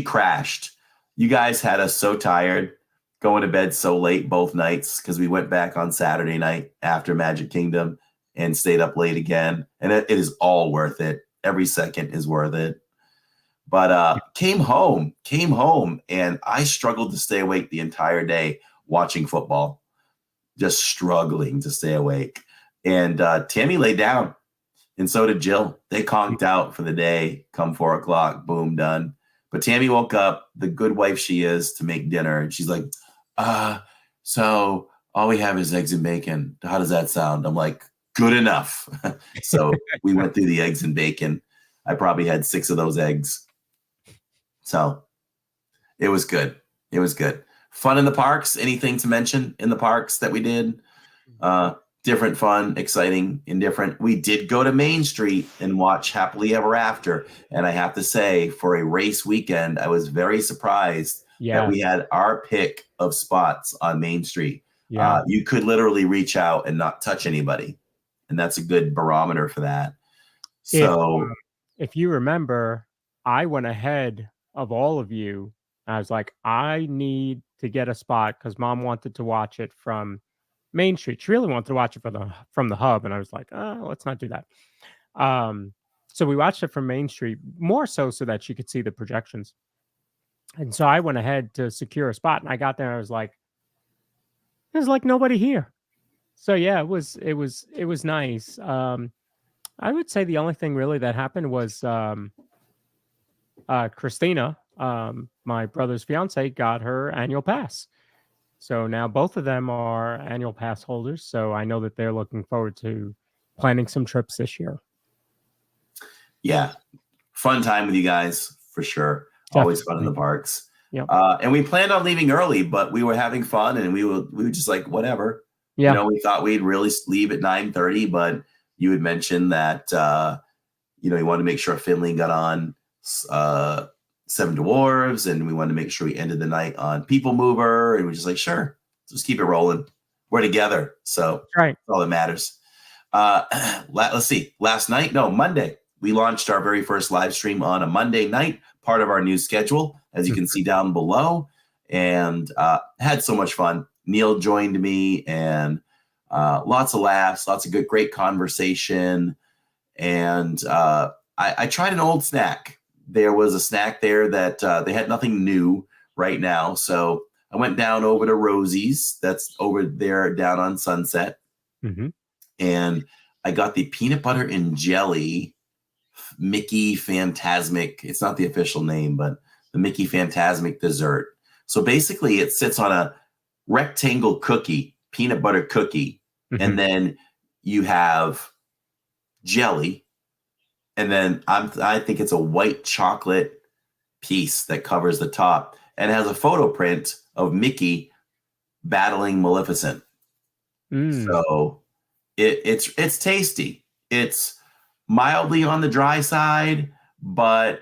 crashed. You guys had us so tired, going to bed so late both nights, because we went back on Saturday night after Magic Kingdom and stayed up late again. And it is all worth it. Every second is worth it. But came home, and I struggled to stay awake the entire day watching football, just struggling to stay awake. And Tammy laid down, and so did Jill. They conked out for the day. Come 4 o'clock, boom, done. But Tammy woke up, the good wife she is, to make dinner. And she's like, so all we have is eggs and bacon. How does that sound? I'm like, good enough. So we went through the eggs and bacon. I probably had 6 of those eggs. So it was good. It was good. Fun in the parks. Anything to mention in the parks that we did? Different, fun, exciting, indifferent. We did go to Main Street and watch Happily Ever After. And I have to say, for a race weekend, I was very surprised that we had our pick of spots on Main Street. Yeah. You could literally reach out and not touch anybody. And that's a good barometer for that. So if you remember, I went ahead of all of you. I was like, I need to get a spot because Mom wanted to watch it from Main Street. She really wanted to watch it from the hub. And I was like, let's not do that. So we watched it from Main Street, more so that she could see the projections. And so I went ahead to secure a spot, and I got there. And I was like, there's like nobody here. So yeah, it was nice. I would say the only thing really that happened was Christina, my brother's fiance, got her annual pass. So now both of them are annual pass holders. So I know that they're looking forward to planning some trips this year. Yeah. Fun time with you guys for sure. Definitely. Always fun in the parks. Yep. And we planned on leaving early, but we were having fun and we were just like, whatever. Yeah. We thought we'd really leave at 9:30, but you had mentioned that, you wanted to make sure Finley got on Seven Dwarves, and we wanted to make sure we ended the night on People Mover, and we're just like, sure, just keep it rolling. We're together, so right. That's all that matters. Let's see. Monday, we launched our very first live stream on a Monday night, part of our new schedule, as you can see down below, and had so much fun. Neil joined me, and lots of laughs, lots of great conversation, and I tried an old snack. There was a snack there that they had nothing new right now. So I went down over to Rosie's. That's over there down on Sunset. Mm-hmm. And I got the peanut butter and jelly Mickey Fantasmic. It's not the official name, but the Mickey Fantasmic dessert. So basically it sits on a rectangle cookie, peanut butter cookie. Mm-hmm. And then you have jelly. And then I think it's a white chocolate piece that covers the top and has a photo print of Mickey battling Maleficent. So it's tasty. It's mildly on the dry side, but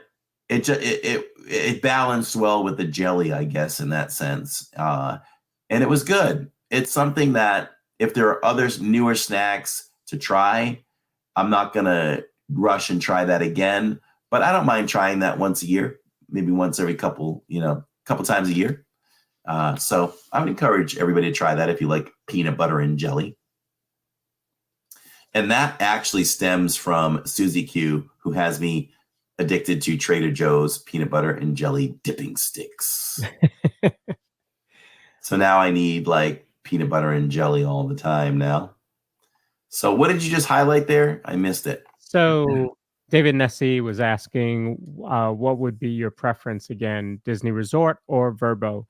it balanced well with the jelly, I guess, in that sense. And it was good. It's something that if there are other newer snacks to try, I'm not gonna rush and try that again, but I don't mind trying that once a year, maybe once every couple times a year. So I would encourage everybody to try that if you like peanut butter and jelly. And that actually stems from Susie Q, who has me addicted to Trader Joe's peanut butter and jelly dipping sticks. So now I need like peanut butter and jelly all the time now. So what did you just highlight there? I missed it. So David Nessie was asking, what would be your preference again, Disney Resort or Verbo?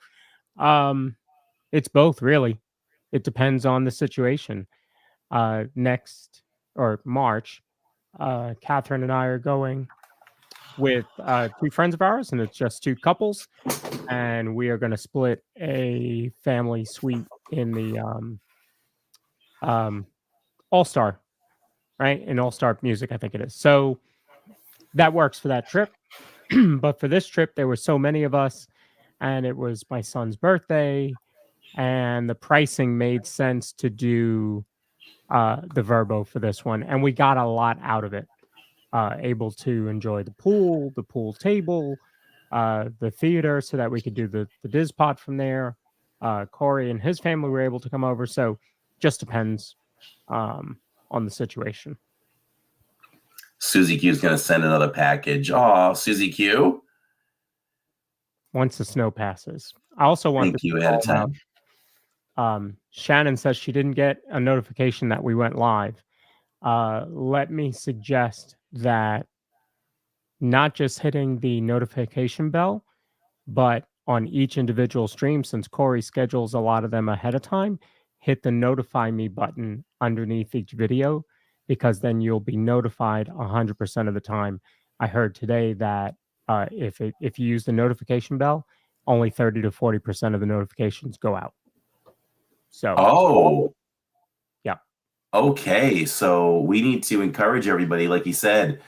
It's both, really. It depends on the situation. Next or March, Catherine and I are going with 2 friends of ours, and it's just 2 couples, and we are going to split a family suite in the All-Star, right? In All-Star Music, I think it is. So that works for that trip. But for this trip, there were so many of us, and it was my son's birthday, and the pricing made sense to do the Verbo for this one. And we got a lot out of it. Able to enjoy the pool table, the theater, so that we could do the DIZ Pod from there. Corey and his family were able to come over. So just depends on the situation. Susie Q is going to send another package. Oh, Susie Q. Once the snow passes. I also want Thank you ahead of time. Shannon says she didn't get a notification that we went live. Let me suggest that not just hitting the notification bell, but on each individual stream, since Corey schedules a lot of them ahead of time, hit the notify me button underneath each video, because then you'll be notified 100% of the time. I heard today that if you use the notification bell, only 30 to 40% of the notifications go out. So, yeah. Okay, so we need to encourage everybody, like you said,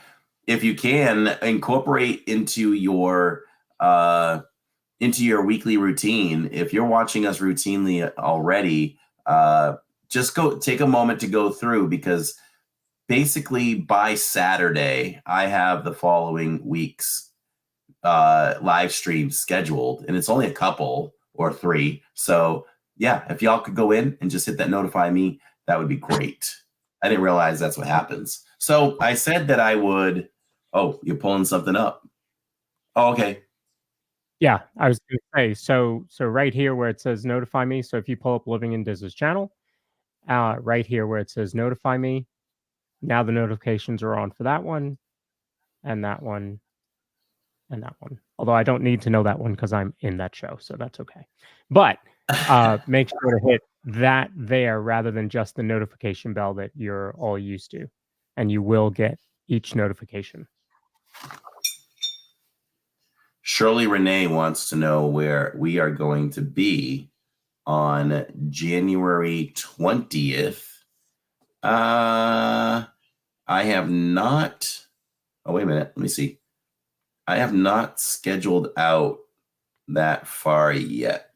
if you can incorporate into your weekly routine. If you're watching us routinely already, just take a moment to go through, because basically by Saturday, I have the following week's live streams scheduled, and it's only a couple or 3. So yeah, if y'all could go in and just hit that notify me, that would be great. I didn't realize that's what happens. So I said that I would. Oh, you're pulling something up. Oh, okay. Yeah, I was going to say, so right here where it says notify me. So if you pull up Living in Diz's channel, right here where it says notify me, now the notifications are on for that one, and that one, and that one. Although I don't need to know that one because I'm in that show, so that's okay. But make sure to hit that there rather than just the notification bell that you're all used to, and you will get each notification. Shirley Renee wants to know where we are going to be on January 20th. I have not. Oh, wait a minute. Let me see. I have not scheduled out that far yet.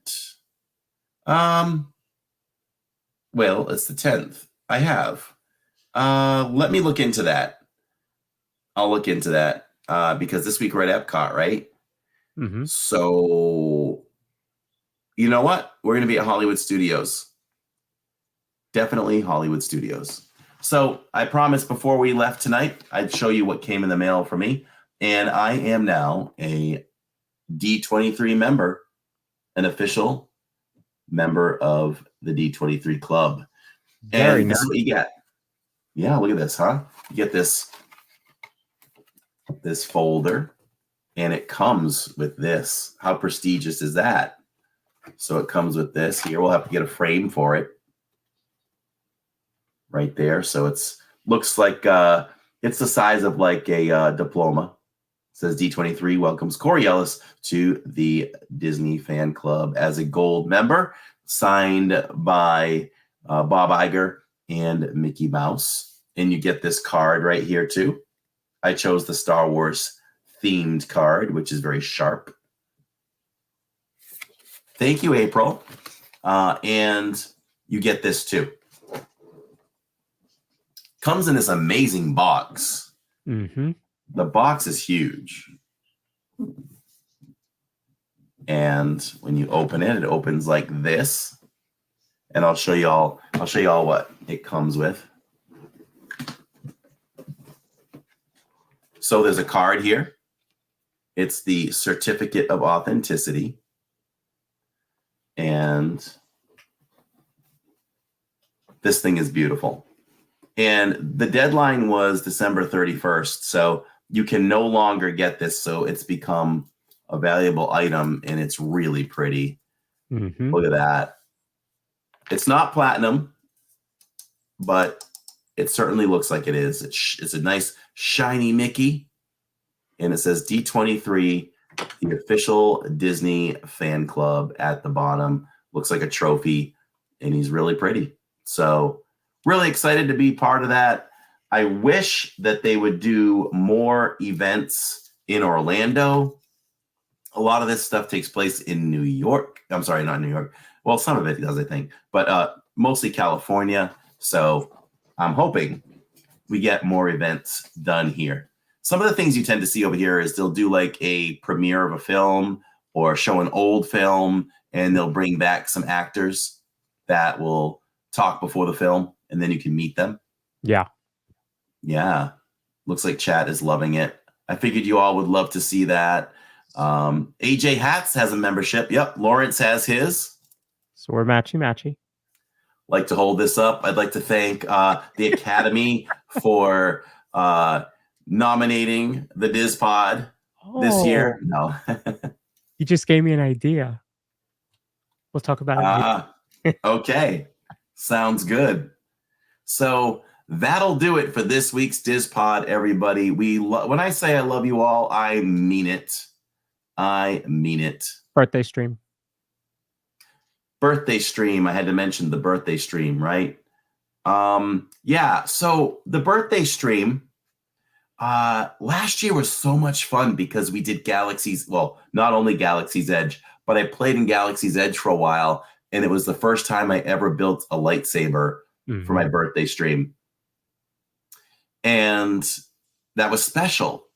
Well, it's the 10th. I have. Let me look into that. I'll look into that because this week we're at Epcot, right? Mm-hmm. So, you know what? We're going to be at Hollywood Studios. Definitely Hollywood Studios. So I promised before we left tonight, I'd show you what came in the mail for me. And I am now a D23 member, an official member of the D23 club. Very and nice. This is what you get. Yeah, look at this, huh? You get this folder, and it comes with this. How prestigious is that? So it comes with this. Here, we'll have to get a frame for it. Right there. So it's looks like it's the size of like a diploma. It says D23 welcomes Corey Ellis to the Disney fan club as a gold member, signed by Bob Iger and Mickey Mouse. And you get this card right here too. I chose the Star Wars themed card, which is very sharp. Thank you, April. And you get this too. Comes in this amazing box. Mm-hmm. The box is huge. And when you open it, it opens like this. And I'll show you all what it comes with. So there's a card here. It's the certificate of authenticity. And this thing is beautiful. And the deadline was December 31st. So you can no longer get this. So it's become a valuable item, and it's really pretty. Mm-hmm. Look at that. It's not platinum, but it certainly looks like it is. It's a nice shiny Mickey. And it says D23, the official Disney fan club at the bottom. Looks like a trophy, and he's really pretty. So really excited to be part of that. I wish that they would do more events in Orlando. A lot of this stuff takes place in New York. I'm sorry, not New York. Well, some of it does, I think, but mostly California. So I'm hoping we get more events done here. Some of the things you tend to see over here is they'll do like a premiere of a film or show an old film, and they'll bring back some actors that will talk before the film, and then you can meet them. Yeah. Yeah. Looks like chat is loving it. I figured you all would love to see that. AJ Hats has a membership. Yep. Lawrence has his. So we're matchy. Like to hold this up. I'd like to thank the Academy for nominating the DIZ Pod this year. No. You just gave me an idea. We'll talk about it. Okay. Sounds good. So that'll do it for this week's DIZ Pod, everybody. When I say I love you all, I mean it. I mean it. Birthday stream. Birthday stream. I had to mention the birthday stream, right? Yeah. So the birthday stream last year was so much fun because we did not only Galaxy's Edge, but I played in Galaxy's Edge for a while, and it was the first time I ever built a lightsaber for my birthday stream. And that was special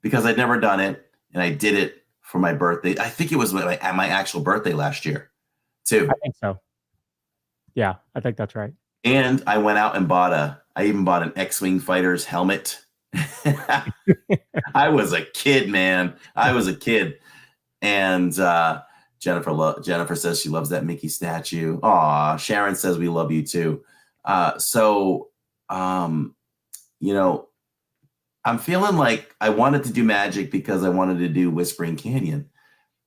because I'd never done it, and I did it for my birthday. I think it was my actual birthday last year too. I think so. Yeah, I think that's right. And I went out and I even bought an X-Wing fighter's helmet. I was a kid, man. I was a kid. And Jennifer says she loves that Mickey statue. Aw, Sharon says we love you too. I'm feeling like I wanted to do Magic because I wanted to do Whispering Canyon,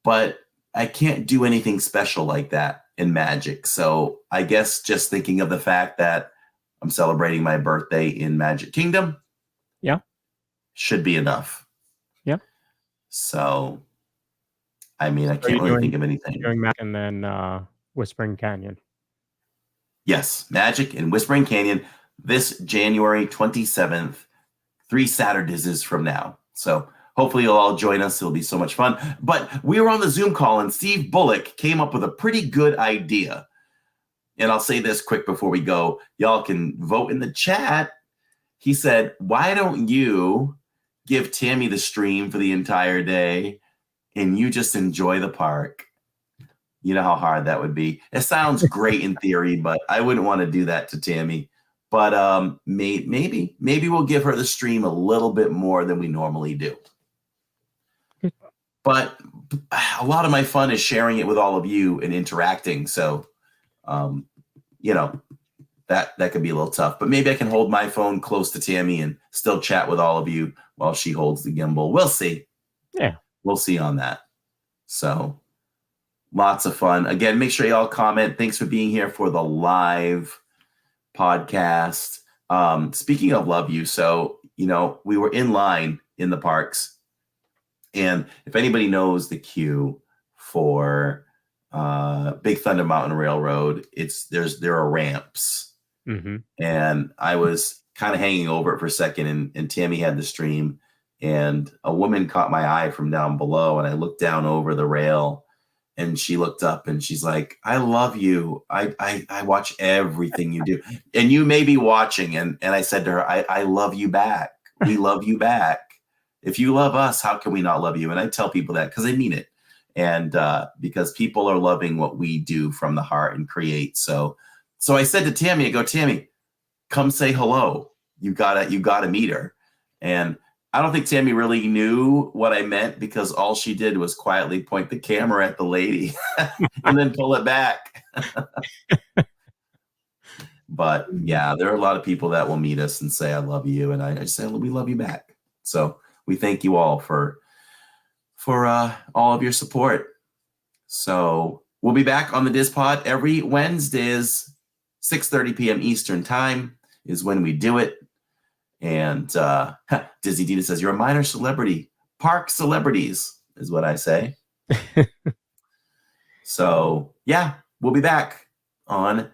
but I can't do anything special like that in Magic. So I guess just thinking of the fact that I'm celebrating my birthday in Magic Kingdom, should be enough. Yeah. So, I mean, I can't really think of anything. Doing Magic and then Whispering Canyon. Yes, Magic and Whispering Canyon this January 27th, 3 Saturdays from now. So hopefully you'll all join us. It'll be so much fun. But we were on the Zoom call, and Steve Bullock came up with a pretty good idea. And I'll say this quick before we go. Y'all can vote in the chat. He said, why don't you give Tammy the stream for the entire day and you just enjoy the park? You know how hard that would be. It sounds great in theory, but I wouldn't want to do that to Tammy. But maybe we'll give her the stream a little bit more than we normally do. But a lot of my fun is sharing it with all of you and interacting. So, that could be a little tough. But maybe I can hold my phone close to Tammy and still chat with all of you while she holds the gimbal. We'll see. Yeah. We'll see on that. So lots of fun. Again, make sure you all comment. Thanks for being here for the live podcast. Speaking of love you, so, we were in line in the parks. And if anybody knows the queue for Big Thunder Mountain Railroad, there are ramps. Mm-hmm. And I was kind of hanging over it for a second, and Tammy had the stream, and a woman caught my eye from down below, and I looked down over the rail, and she looked up and she's like, I love you. I watch everything you do. And you may be watching. And I said to her, I love you back. We love you back. If you love us, how can we not love you? And I tell people that because I mean it. And because people are loving what we do from the heart and create. So I said to Tammy, I go, Tammy, come say hello. You gotta meet her. And I don't think Tammy really knew what I meant, because all she did was quietly point the camera at the lady and then pull it back. But yeah, there are a lot of people that will meet us and say, I love you. And I just say, we love you back. So we thank you all for all of your support. So we'll be back on the DIZ Pod every Wednesdays, 6:30 p.m. Eastern time is when we do it. And Dizzy Dita says, you're a minor celebrity. Park celebrities is what I say. So yeah, we'll be back on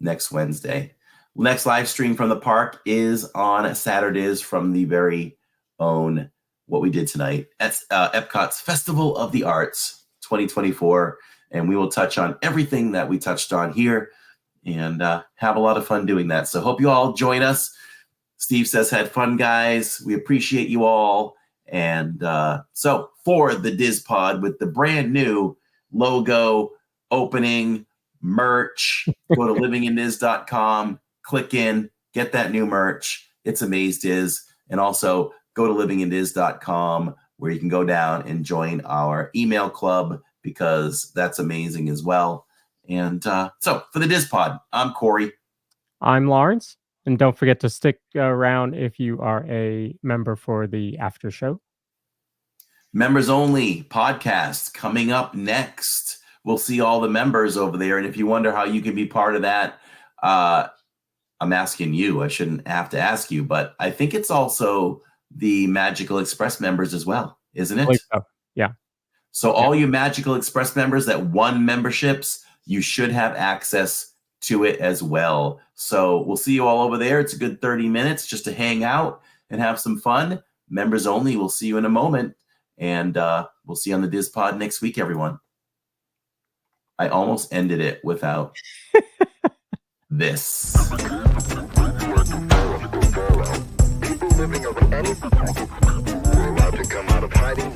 next Wednesday. Next live stream from the park is on Saturdays from the very own what we did tonight at EPCOT's Festival of the Arts 2024. And we will touch on everything that we touched on here and have a lot of fun doing that. So hope you all join us. Steve says, had fun, guys. We appreciate you all. And so for the DIZ Pod with the brand new logo, opening, merch, go to livingindiz.com, click in, get that new merch. It's AmazeDiz. And also go to livingindiz.com where you can go down and join our email club, because that's amazing as well. And so for the DIZ Pod, I'm Corey. I'm Lawrence. And don't forget to stick around if you are a member for the after show. Members only podcast coming up next. We'll see all the members over there. And if you wonder how you can be part of that, I'm asking you. I shouldn't have to ask you, but I think it's also the Magical Express members as well, isn't it? So. Yeah. So all you Magical Express members that won memberships, you should have access to it as well. So we'll see you all over there. It's a good 30 minutes just to hang out and have some fun. Members only. We'll see you in a moment. And we'll see you on the DIZ Pod next week, everyone. I almost ended it without this. People living of any allowed to come out of hiding.